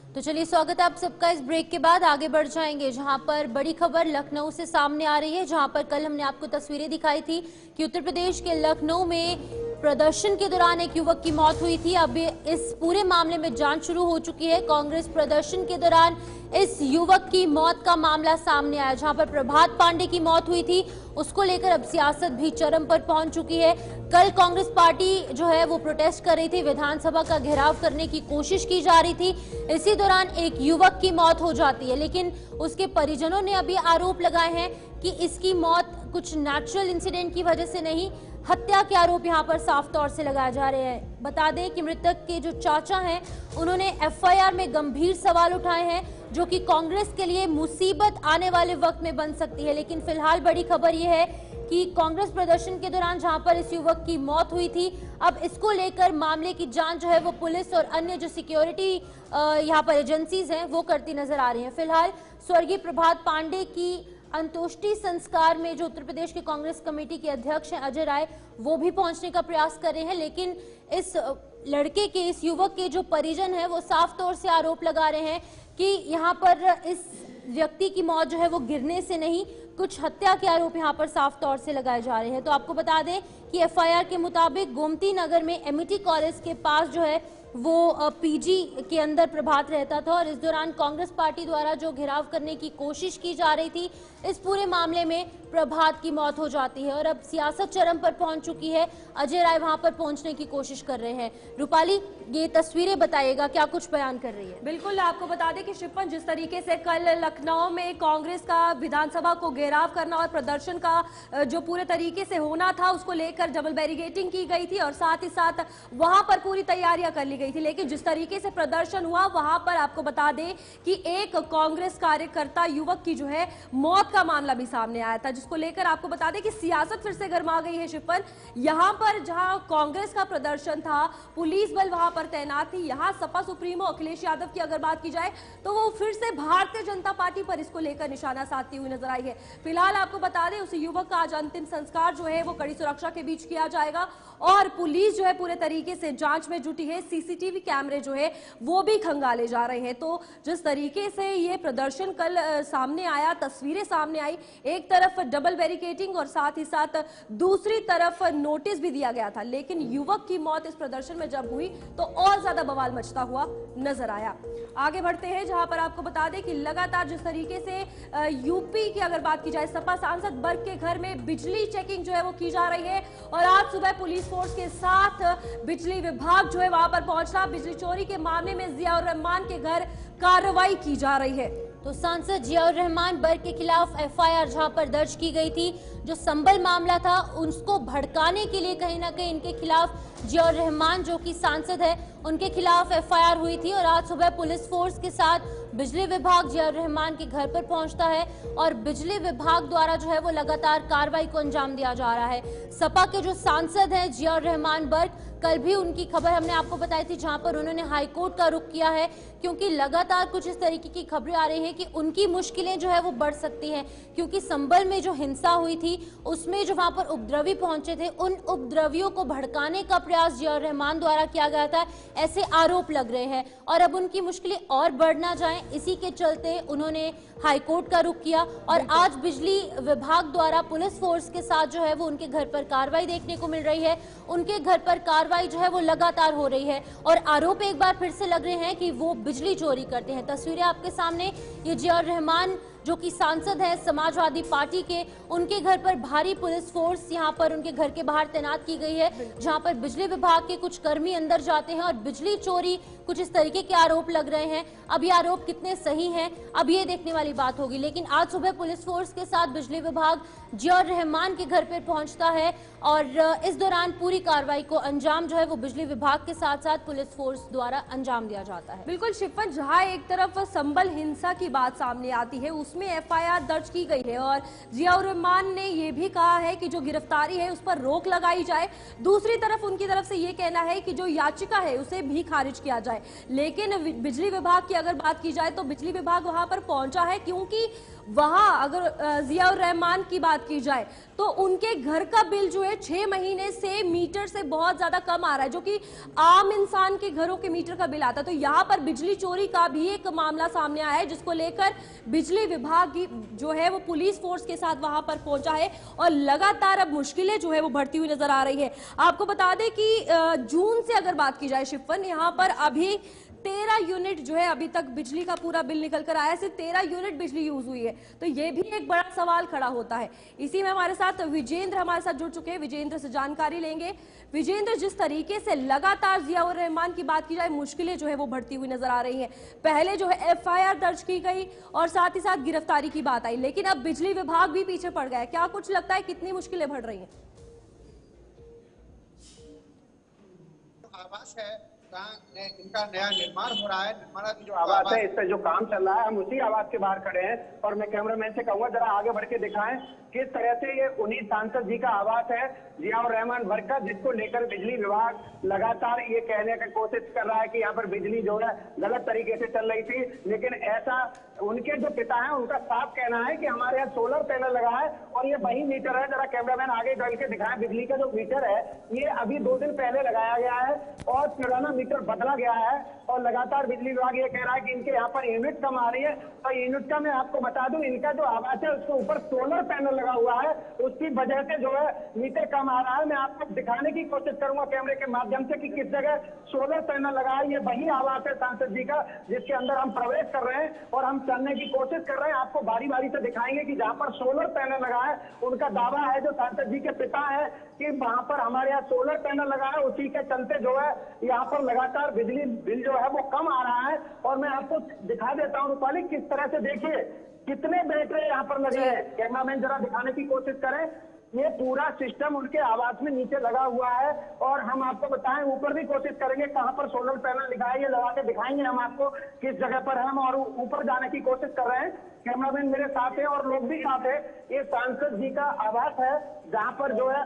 तो चलिए, स्वागत है आप सबका। इस ब्रेक के बाद आगे बढ़ जाएंगे, जहां पर बड़ी खबर लखनऊ से सामने आ रही है, जहां पर कल हमने आपको तस्वीरें दिखाई थी कि उत्तर प्रदेश के लखनऊ में प्रदर्शन के दौरान एक युवक की मौत हुई थी। अब इस पूरे मामले में जांच शुरू हो चुकी है। कांग्रेस प्रदर्शन के दौरान इस युवक की मौत का मामला सामने आया, जहां पर प्रभात पांडे की मौत हुई थी, उसको लेकर अब सियासत भी चरम पर पहुंच चुकी है। कल कांग्रेस पार्टी जो है वो प्रोटेस्ट कर रही थी, विधानसभा का घेराव करने की कोशिश की जा रही थी। इसी दौरान एक युवक की मौत हो जाती है, लेकिन उसके परिजनों ने अभी आरोप लगाए हैं कि इसकी मौत कुछ नेचुरल इंसिडेंट की वजह से नहीं, हत्या के आरोप यहां पर साफ तौर से लगाए जा रहे हैं। बता दें कि मृतक के जो चाचा हैं, उन्होंने एफआईआर में गंभीर सवाल उठाए हैं, जो कि कांग्रेस के लिए मुसीबत आने वाले वक्त में बन सकती है। लेकिन फिलहाल बड़ी खबर यह है कि कांग्रेस प्रदर्शन के दौरान जहां पर इस युवक की मौत हुई थी, अब इसको लेकर मामले की जांच जो है वो पुलिस और अन्य जो सिक्योरिटी यहां पर एजेंसीज हैं वो करती नजर आ रही हैं। फिलहाल स्वर्गीय प्रभात पांडे की अंत्येष्टि संस्कार में जो उत्तर प्रदेश के कांग्रेस कमेटी के अध्यक्ष हैं अजय राय, वो भी पहुंचने का प्रयास कर रहे हैं, लेकिन इस लड़के के, इस युवक के जो परिजन हैं वो साफ तौर से आरोप लगा रहे हैं कि यहाँ पर इस व्यक्ति की मौत जो है वो गिरने से नहीं, कुछ हत्या के आरोप यहाँ पर साफ तौर से लगाए जा रहे हैं। तो आपको बता दें कि एफआईआर के मुताबिक गोमती नगर में एमिटी कॉलेज के पास जो है वो पीजी के अंदर प्रभात रहता था, और इस दौरान कांग्रेस पार्टी द्वारा जो घेराव करने की कोशिश की जा रही थी, इस पूरे मामले में प्रभात की मौत हो जाती है और अब सियासत चरम पर पहुंच चुकी है। अजय राय वहां पर पहुंचने की कोशिश कर रहे हैं। रूपाली, ये तस्वीरें बताइएगा, क्या कुछ बयान कर रही है? बिल्कुल, आपको बता दें कि शिपन, जिस तरीके से कल लखनऊ में कांग्रेस का विधानसभा को घेराव करना और प्रदर्शन का जो पूरे तरीके से होना था, उसको लेकर डबल बैरिकेडिंग की गई थी और साथ ही साथ वहां पर पूरी तैयारियां कर ली गई थी, लेकिन जिस तरीके से प्रदर्शन हुआ वहां पर आपको बता दें कि एक कांग्रेस कार्यकर्ता युवक की जो है मौत का मामला भी सामने आया था, जिसको लेकर आपको बता दें कि सियासत फिर से गर्मा गई है। शिफन, यहां पर जहां कांग्रेस का प्रदर्शन था, पुलिस बल वहां पर तैनात थी, यहां सपा सुप्रीमो अखिलेश यादव की अगर बात की जाए तो वो फिर से भारतीय जनता पार्टी पर इसको लेकर निशाना साधती हुई नजर आई है। फिलहाल आपको बता दें उस युवक का आज अंतिम संस्कार जो है वो कड़ी सुरक्षा के बीच किया जाएगा और पुलिस जो है पूरे तरीके से जांच में जुटी है। सीसीटीवी कैमरे जो है वो भी खंगाले जा रहे हैं। तो जिस तरीके से ये प्रदर्शन कल सामने आया, तस्वीरें सामने आई, एक तरफ डबल बैरिकेडिंग और साथ ही साथ दूसरी तरफ नोटिस भी दिया गया था, लेकिन युवक की मौत इस प्रदर्शन में जब हुई तो और ज्यादा बवाल मचता हुआ नजर आया। आगे बढ़ते हैं जहां पर आपको बता दें कि लगातार जिस तरीके से यूपी की अगर बात की जाए, सपा सांसद बर्क के घर में बिजली चेकिंग जो है वो की जा रही है और आज सुबह पुलिस फोर्स के साथ बिजली विभाग जो है वहां पर पहुंचा। बिजली चोरी के मामले में जियाउर रहमान के घर कार्रवाई की जा रही है। तो सांसद जियाउर रहमान बर्क के खिलाफ एफआईआर जहां पर दर्ज की गई थी, जो संबल मामला था उसको भड़काने के लिए कहीं ना कहीं इनके खिलाफ जियाउर रहमान जो कि सांसद है उनके खिलाफ एफआईआर हुई थी और आज सुबह पुलिस फोर्स के साथ बिजली विभाग जियाउर रहमान के घर पर पहुंचता है और बिजली विभाग द्वारा जो है वो लगातार कार्रवाई को अंजाम दिया जा रहा है। सपा के जो सांसद हैं जियाउर रहमान बर्क, कल भी उनकी खबर हमने आपको बताई थी जहां पर उन्होंने हाईकोर्ट का रुख किया है, क्योंकि लगातार कुछ इस तरीके की खबरें आ रही हैं कि उनकी मुश्किलें जो है वो बढ़ सकती हैं, क्योंकि संबल में जो हिंसा हुई थी उसमें जो वहां पर उपद्रवी पहुंचे थे, उन उपद्रवियों को भड़काने का प्रयास जियाउर रहमान द्वारा किया गया था, ऐसे आरोप लग रहे हैं और अब उनकी मुश्किलें और बढ़ ना जाएं, इसी के चलते उन्होंने हाईकोर्ट का रुख किया और आज बिजली विभाग द्वारा पुलिस फोर्स के साथ जो है वो उनके घर पर कार्रवाई देखने को मिल रही है। उनके घर पर कार्रवाई जो है वो लगातार हो रही है और आरोप एक बार फिर से लग रहे हैं कि वो बिजली चोरी करते हैं। तस्वीरें आपके सामने, ये जियाउर रहमान जो कि सांसद है समाजवादी पार्टी के, उनके घर पर भारी पुलिस फोर्स यहां पर उनके घर के बाहर तैनात की गई है, जहां पर बिजली विभाग के कुछ कर्मी अंदर जाते हैं और बिजली चोरी कुछ इस तरीके के आरोप लग रहे हैं। अब ये आरोप कितने सही हैं अब ये देखने वाली बात होगी, लेकिन आज सुबह पुलिस फोर्स के साथ बिजली विभाग जियाउर रहमान के घर पर पहुंचता है और इस दौरान पूरी कार्रवाई को अंजाम जो है वो बिजली विभाग के साथ साथ पुलिस फोर्स द्वारा अंजाम दिया जाता है। बिल्कुल शिफन, जहां एक तरफ संबल हिंसा की बात सामने आती है उसमें एफआईआर दर्ज की गई है और जियाउर रहमान ने यह भी कहा है कि जो गिरफ्तारी है उस पर रोक लगाई जाए, दूसरी तरफ उनकी तरफ से ये कहना है कि जो याचिका है उसे भी खारिज किया जाए। लेकिन बिजली विभाग की अगर बात की जाए तो बिजली विभाग वहां पर पहुंचा है, क्योंकि वहां अगर जियाउर रहमान की बात की जाए तो उनके घर का बिल जो है 6 महीने से मीटर से बहुत ज्यादा कम आ रहा है, जो कि आम इंसान के घरों के मीटर का बिल आता है। तो यहां पर बिजली चोरी का भी एक मामला सामने आया है, जिसको लेकर बिजली विभाग जो है वो पुलिस फोर्स के साथ वहां पर पहुंचा है और लगातार अब मुश्किलें जो है वो बढ़ती हुई नजर आ रही है। आपको बता दें कि जून से अगर बात की जाए शिफन, यहाँ पर अभी 13 यूनिट जो है अभी तक बिजली का पूरा बिल निकल कर आया, सिर्फ 13 यूनिट बिजली यूज हुई है, तो ये भी एक बड़ा सवाल खड़ा होता है। इसी में हमारे साथ विजेंद्र हमारे साथ जुड़ चुके हैं, विजेंद्र से जानकारी लेंगे। विजेंद्र, जिस तरीके से लगातार जियाउर रहमान की बात की जाए मुश्किलें जो है वो बढ़ती हुई नजर आ रही हैं, पहले जो है एफआईआर दर्ज की गई और साथ ही साथ गिरफ्तारी की बात आई, लेकिन अब बिजली विभाग भी पीछे पड़ गया है, क्या कुछ लगता है कितनी मुश्किलें बढ़ रही हैं? आवास है इनका नया निर्माण हो रहा है, निर्माणाधीन जो आवास है इस पे जो काम चल रहा है, हम उसी आवास के बाहर खड़े हैं और मैं कैमरामैन से कहूंगा जरा आगे बढ़ के दिखाएं किस तरह से ये उन्हीं सांसद जी का आवास है जियाउर रहमान बर्क का, जिसको लेकर बिजली विभाग लगातार ये कहने की कोशिश कर रहा है कि यहाँ पर बिजली जो है गलत तरीके से चल रही थी, लेकिन ऐसा उनके जो पिता हैं उनका साफ कहना है कि हमारे यहाँ सोलर पैनल लगा है और ये वही मीटर है। जरा कैमरामैन आगे चल के दिखाएं, बिजली का जो मीटर है ये अभी 2 दिन पहले लगाया गया है और पुराना मीटर बदला गया है और लगातार बिजली विभाग ये कह रहा है कि इनके यहाँ पर यूनिट कम आ रही है। और यूनिट का मैं आपको बता दूं, इनका जो आवास है उसके ऊपर सोलर पैनल लगा हुआ है, उसकी वजह से जो है मीटर कम आ रहा है। मैं आपको दिखाने की कोशिश करूंगा कैमरे के माध्यम से कि किस जगह सोलर पैनल लगा है। ये वही आवास है सांसद जी का जिसके अंदर हम प्रवेश कर रहे हैं और हम चलने की कोशिश कर रहे हैं। आपको बारी बारी से दिखाएंगे कि जहां पर सोलर पैनल लगा है उनका दावा है जो सांसद जी के पिता है कि वहां पर हमारे यहाँ सोलर पैनल लगा है, उसी के चलते जो है यहाँ पर लगातार बिजली बिल जो है वो कम आ रहा है। और मैं आपको दिखा देता हूँ रूपाली, किस तरह से देखिए कितने बैटरी यहाँ पर लगे हैं। कैमरामैन जरा दिखाने की कोशिश करें ये पूरा सिस्टम उनके आवास में नीचे लगा हुआ है। और हम आपको बताएं, ऊपर भी कोशिश करेंगे कहां पर सोलर पैनल लिखा है, ये लगा के दिखाएंगे हम आपको किस जगह पर हम, और ऊपर जाने की कोशिश कर रहे हैं। कैमरामैन मेरे साथ है और लोग भी साथ है। ये सांसद जी का आवास है जहां पर जो है,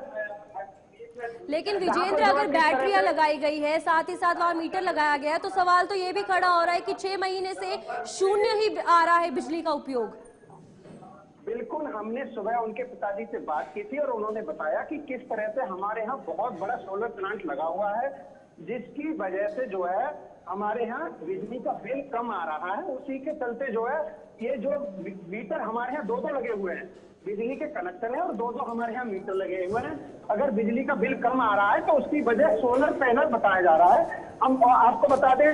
लेकिन विजेंद्र, अगर बैटरियां लगाई गई है, साथ ही साथ वहां मीटर लगाया गया है, तो सवाल तो ये भी खड़ा हो रहा है कि 6 महीने से शून्य ही आ रहा है बिजली का उपयोग। बिल्कुल, हमने सुबह उनके पिताजी से बात की थी और उन्होंने बताया कि किस तरह से हमारे यहाँ बहुत बड़ा सोलर प्लांट लगा हुआ है, जिसकी वजह से जो है हमारे यहाँ बिजली का बिल कम आ रहा है। उसी के चलते जो है ये जो मीटर हमारे यहाँ दो लगे हुए हैं, बिजली के कनेक्टर है और दो हमारे यहाँ मीटर लगे हुए हैं। अगर बिजली का बिल कम आ रहा है तो उसकी वजह सोलर पैनल बताया जा रहा है। हम आपको बता दें,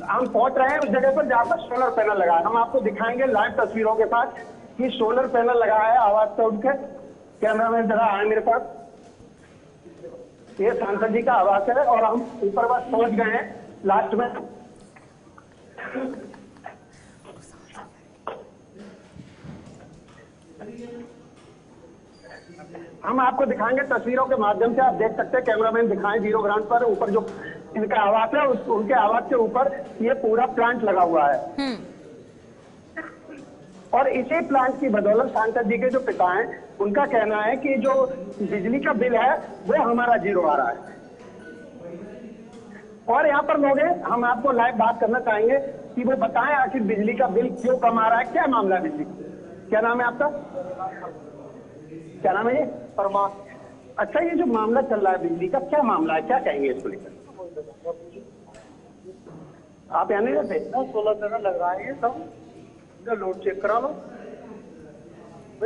हम पहुंच रहे हैं उस जगह पर जहाँ पर सोलर पैनल लगा है। हम आपको दिखाएंगे लाइव तस्वीरों के साथ कि सोलर पैनल लगा है आवाज से उठ के। कैमरामैन जरा आए मेरे पास। ये सांसद जी का आवास है और हम ऊपर बस पहुंच गए हैं लास्ट में। हम आपको दिखाएंगे तस्वीरों के माध्यम से, आप देख सकते हैं। कैमरामैन दिखाएं जीरो ग्राउंड पर, ऊपर जो इनका आवास है उनके आवास के ऊपर ये पूरा प्लांट लगा हुआ है। और इसी प्लांट की बदौलत सांसद जी के जो पिता हैं, उनका कहना है कि जो बिजली का बिल है वो हमारा जीरो आ रहा है। और यहाँ पर लोग हैं, हम आपको लाइव बात करना चाहेंगे कि वो बताएं आखिर बिजली का बिल क्यों कम आ रहा है, क्या मामला है बिजली। क्या नाम है आपका? क्या नाम है ये? परमार। अच्छा, ये जो मामला चल रहा है बिजली का, क्या मामला है, क्या कहेंगे इसको लेकर? आप यहाँ नहीं रहते? 16 पैनल लग रहा है, ये सब लोड चेक करा लो,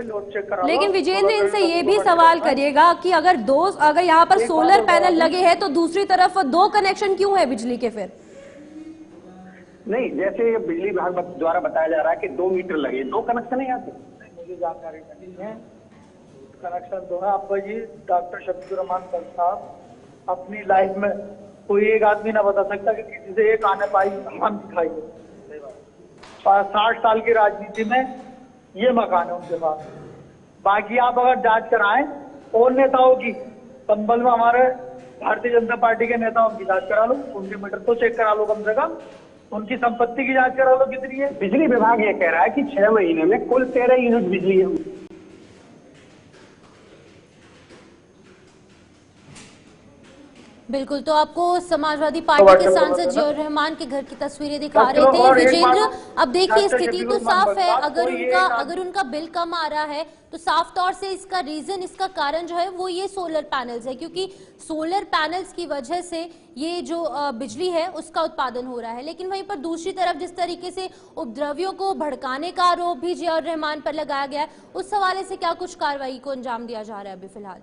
लोड चेक करा लो। लेकिन विजेंद्र, इनसे ये भी सवाल करिएगा कि अगर यहाँ पर सोलर पैनल लगे हैं तो दूसरी तरफ 2 कनेक्शन क्यों है बिजली के? फिर नहीं, जैसे ये बिजली विभाग द्वारा बताया जा रहा है कि 2 मीटर लगे, 2 कनेक्शन है यहाँ पे। मुझे जानकारी नहीं है। कनेक्शन दो है। अब्बा जी डॉक्टर शब्बीर रहमान साहब अपनी लाइफ में कोई एक आदमी ना बता सकता कि किसी से एक आने पाई हम दिखाई। 60 साल की राजनीति में ये मकान है उनके पास। बाकी आप अगर जांच कराएं और नेताओं की, संबल में हमारे भारतीय जनता पार्टी के नेताओं की जांच करा लो, उनके मीटर तो चेक करा लो, कम से कम उनकी संपत्ति की जांच करा लो कितनी है। बिजली विभाग ये कह रहा है कि 6 महीने में कुल 13 यूनिट बिजली है। बिल्कुल, तो आपको समाजवादी पार्टी के सांसद जियाउर रहमान के घर की तस्वीरें दिखा रहे थे विजेंद्र। अब देखिए, स्थिति तो साफ है, अगर उनका बिल कम आ रहा है तो साफ तौर से इसका रीजन, इसका कारण जो है वो ये सोलर पैनल्स है, क्योंकि सोलर पैनल्स की वजह से ये जो बिजली है उसका उत्पादन हो रहा है। लेकिन वहीं पर दूसरी तरफ जिस तरीके से उपद्रवियों को भड़काने का आरोप भी जियाउर रहमान पर लगाया गया है, उस हवाले से क्या कुछ कार्रवाई को अंजाम दिया जा रहा है अभी फिलहाल?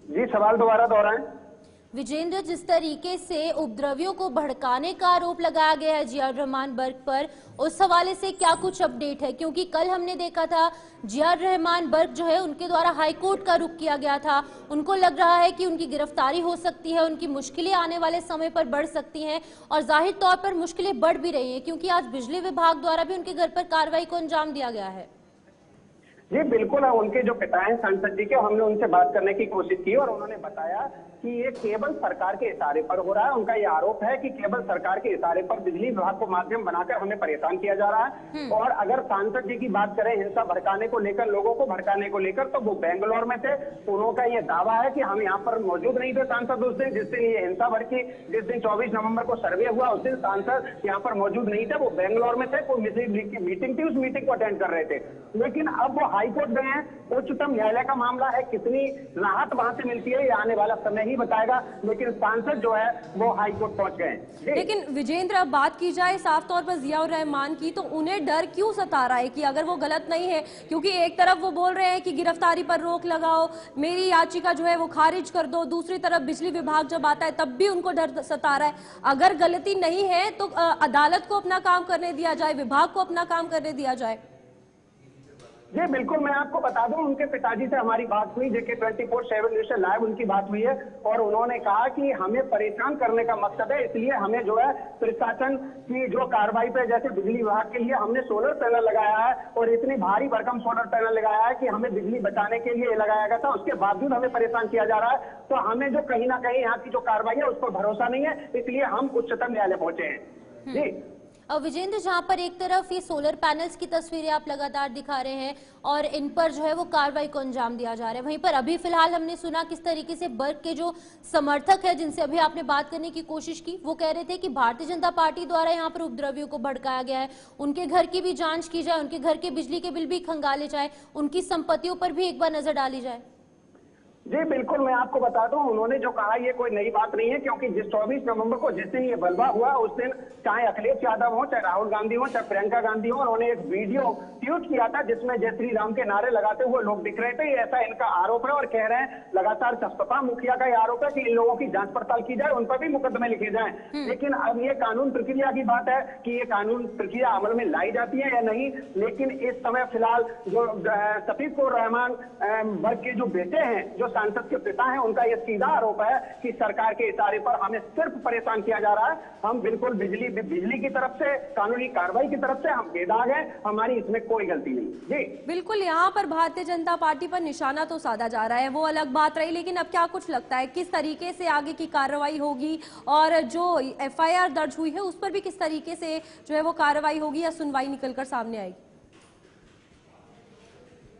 जी, सवाल दोबारा दोहराएं। विजेंद्र, जिस तरीके से उपद्रवियों को भड़काने का आरोप लगाया गया है जियाउर रहमान बर्ग पर, उस हवाले से क्या कुछ अपडेट है? क्योंकि कल हमने देखा था जियाउर रहमान बर्ग जो है उनके द्वारा हाईकोर्ट का रुख किया गया था। उनको लग रहा है कि उनकी गिरफ्तारी हो सकती है, उनकी मुश्किलें आने वाले समय पर बढ़ सकती हैं, और जाहिर तौर पर मुश्किलें बढ़ भी रही हैं क्योंकि आज बिजली विभाग द्वारा भी उनके घर पर कार्रवाई को अंजाम दिया गया है। जी बिल्कुल, उनके जो पिता हैं सांसद जी के, हमने उनसे बात करने की कोशिश की और उन्होंने बताया कि ये केवल सरकार के इशारे पर हो रहा है। उनका ये आरोप है कि केवल सरकार के इशारे पर बिजली विभाग को माध्यम बनाकर हमें परेशान किया जा रहा है। और अगर सांसद जी की बात करें हिंसा भड़काने को लेकर, लोगों को भड़काने को लेकर, तो वो बेंगलोर में थे। उनका ये दावा है कि हम यहाँ पर मौजूद नहीं थे सांसद उस दिन जिस दिन ये हिंसा भड़की। जिस दिन 24 नवंबर को सर्वे हुआ उस दिन सांसद यहाँ पर मौजूद नहीं थे, वो बेंगलोर में थे, कोई मुस्लिम लीग की मीटिंग थी, उस मीटिंग को अटेंड कर रहे थे। लेकिन अब वो हाईकोर्ट गए हैं, उच्चतम न्यायालय का मामला है, कितनी राहत वहां से मिलती है ये आने वाला समय ही बताएगा। लेकिन सांसद जो है वो हाईकोर्ट पहुंच गए। लेकिन विजेंद्र, अब बात की जाए साफ तौर पर जियाउर रहमान की, तो उन्हें डर क्यों सता रहा है कि अगर वो गलत नहीं है? क्योंकि एक तरफ वो बोल रहे हैं कि गिरफ्तारी पर रोक लगाओ, मेरी याचिका जो है वो खारिज कर दो, दूसरी तरफ बिजली विभाग जब आता है तब भी उनको डर सता रहा है। अगर गलती नहीं है तो अदालत को अपना काम करने दिया जाए, विभाग को अपना काम करने दिया जाए। जी बिल्कुल, मैं आपको बता दूं, उनके पिताजी से हमारी बात हुई, जेके 24/7 न्यूज़ से लाइव उनकी बात हुई है और उन्होंने कहा कि हमें परेशान करने का मकसद है, इसलिए हमें जो है प्रशासन की जो कार्रवाई पे, जैसे बिजली विभाग के लिए हमने सोलर पैनल लगाया है और इतनी भारी भरकम सोलर पैनल लगाया है कि हमें बिजली बचाने के लिए लगाया गया था, उसके बावजूद हमें परेशान किया जा रहा है। तो हमें जो कहीं ना कहीं यहाँ की जो कार्रवाई है उस पर भरोसा नहीं है, इसलिए हम उच्चतम न्यायालय पहुंचे हैं। जी विजेंद्र, जहां पर एक तरफ ये सोलर पैनल्स की तस्वीरें आप लगातार दिखा रहे हैं और इन पर जो है वो कार्रवाई को अंजाम दिया जा रहा है, वहीं पर अभी फिलहाल हमने सुना किस तरीके से बर्ग के जो समर्थक है जिनसे अभी आपने बात करने की कोशिश की, वो कह रहे थे कि भारतीय जनता पार्टी द्वारा यहां पर उपद्रवियों को भड़काया गया है, उनके घर की भी जांच की जाए, उनके घर के बिजली के बिल भी खंगाले जाए, उनकी संपत्तियों पर भी एक बार नजर डाली जाए। जी बिल्कुल, मैं आपको बता दूं, उन्होंने जो कहा ये कोई नई बात नहीं है, क्योंकि जिस 24 नवंबर को जिस दिन ये बलवा हुआ उस दिन चाहे अखिलेश यादव हो, चाहे राहुल गांधी हो, चाहे प्रियंका गांधी हो, उन्होंने एक वीडियो ट्वीट किया था जिसमें जय श्री राम के नारे लगाते हुए लोग दिख रहे थे। ऐसा इनका आरोप है और कह रहे हैं लगातार सपा मुखिया का ये आरोप है कि इन लोगों की जांच पड़ताल की जाए, उन पर भी मुकदमे लिखे जाए। लेकिन अब ये कानून प्रक्रिया की बात है कि ये कानून प्रक्रिया अमल में लाई जाती है या नहीं, लेकिन इस समय फिलहाल जो शफीकुर रहमान बर्ग के जो बेटे हैं, जो सांसद के पिता हैं, उनका ये सीधा आरोप है कि सरकार के इशारे पर हमें सिर्फ परेशान किया जा रहा है। हम बिल्कुल बिजली की तरफ से, कानूनी कार्रवाई की तरफ से हम बेदाग हैं, हमारी इसमें कोई गलती नहीं। जी बिल्कुल, यहाँ पर भारतीय जनता पार्टी पर निशाना तो साधा जा रहा है, वो अलग बात रही, लेकिन अब क्या कुछ लगता है किस तरीके से आगे की कार्रवाई होगी और जो एफआईआर दर्ज हुई है उस पर भी किस तरीके से जो है वो कार्रवाई होगी या सुनवाई निकलकर सामने आएगी?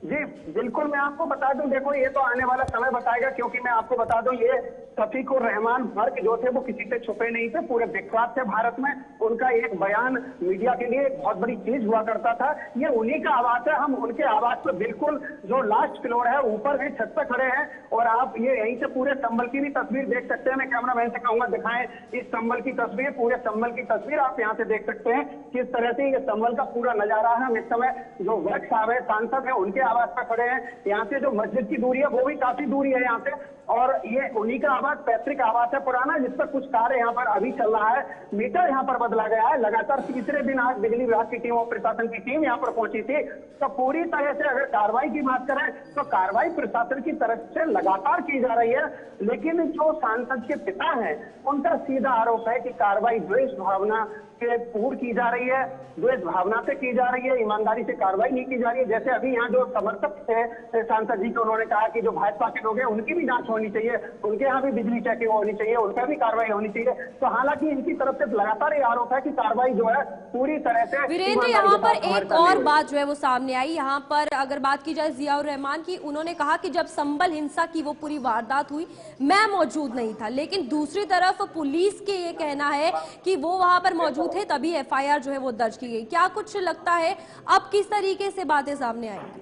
जी बिल्कुल, मैं आपको बता दूं, देखो ये तो आने वाला समय बताएगा, क्योंकि मैं आपको बता दूं ये शफीकुर रहमान बर्ग जो थे वो किसी से छुपे नहीं थे, पूरे विख्यात थे भारत में। उनका एक बयान मीडिया के लिए एक बहुत बड़ी चीज हुआ करता था। ये उन्हीं का आवाज है, हम उनके आवाज पे बिल्कुल जो लास्ट फ्लोर है ऊपर भी छत पे खड़े हैं और आप ये यहीं से पूरे संभल की भी तस्वीर देख सकते हैं। मैं कैमरा मैन से कहूंगा दिखाएं इस संभल की तस्वीर, पूरे संभल की तस्वीर आप यहाँ से देख सकते हैं किस तरह से ये संभल का पूरा नजारा है। हम इस समय जो वर्ग साहब है, सांसद है, उनके आवाज पर खड़े हैं। यहाँ से जो मस्जिद की दूरी है वो भी काफी दूरी है यहाँ से, और ये उन्हीं का आवाज, पैतृक आवास है पुराना, जिस पर कुछ कार्य यहाँ पर अभी चल रहा है। मीटर यहाँ पर बदला गया है। लगातार तीसरे दिन आज बिजली विभाग की टीम और प्रशासन की टीम यहाँ पर पहुंची थी। तो पूरी तरह से अगर कार्रवाई की बात करें तो कार्रवाई प्रशासन की तरफ से लगातार की जा रही है, लेकिन जो सांसद के पिता हैं उनका सीधा आरोप है कि कार्रवाई द्वेष भावना के पूर्ण की जा रही है, द्वेष भावना से की जा रही है, ईमानदारी से कार्रवाई नहीं की जा रही है। जैसे अभी यहाँ जो समर्थक थे सांसद जी को, उन्होंने कहा कि जो भाजपा के लोग हैं उनकी भी जांच होनी चाहिए, उनके यहाँ भी बिजली चेकिंग होनी चाहिए, उन पर भी कार्रवाई होनी चाहिए। तो हालांकि इनकी तरफ से लगातार ये आरोप है कि कार्रवाई जो है पूरी तरह से। वीरेंद्र, यहाँ पर एक और बात जो है वो सामने आई, यहाँ पर अगर बात की जाए जियाउर रहमान की, उन्होंने कहा कि जब संभल हिंसा की वो पूरी वारदात हुई मैं मौजूद नहीं था, लेकिन दूसरी तरफ पुलिस के ये कहना है कि वो वहां पर मौजूद थे तभी एफआईआर जो है वो दर्ज की गई। क्या कुछ लगता है अब किस तरीके से बातें सामने आएंगी?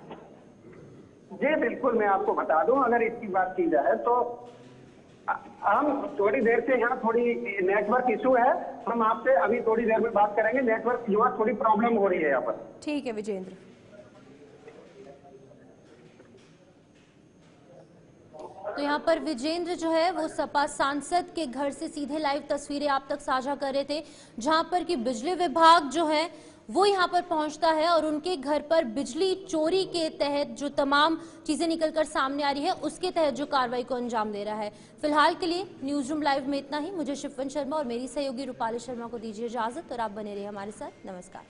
जी बिल्कुल, मैं आपको बता दूं, अगर इसकी बात की जाए तो हम थोड़ी देर से यहाँ थोड़ी नेटवर्क इशू है, हम आपसे अभी थोड़ी देर में बात करेंगे। नेटवर्क जो है थोड़ी प्रॉब्लम हो रही है यहाँ पर। ठीक है विजेंद्र। तो यहाँ पर विजेंद्र जो है वो सपा सांसद के घर से सीधे लाइव तस्वीरें आप तक साझा कर रहे थे, जहां पर कि बिजली विभाग जो है वो यहाँ पर पहुंचता है और उनके घर पर बिजली चोरी के तहत जो तमाम चीजें निकलकर सामने आ रही है उसके तहत जो कार्रवाई को अंजाम दे रहा है। फिलहाल के लिए न्यूज रूम लाइव में इतना ही। मुझे शिवन शर्मा और मेरी सहयोगी रूपाली शर्मा को दीजिए इजाजत और आप बने रहिए हमारे साथ। नमस्कार।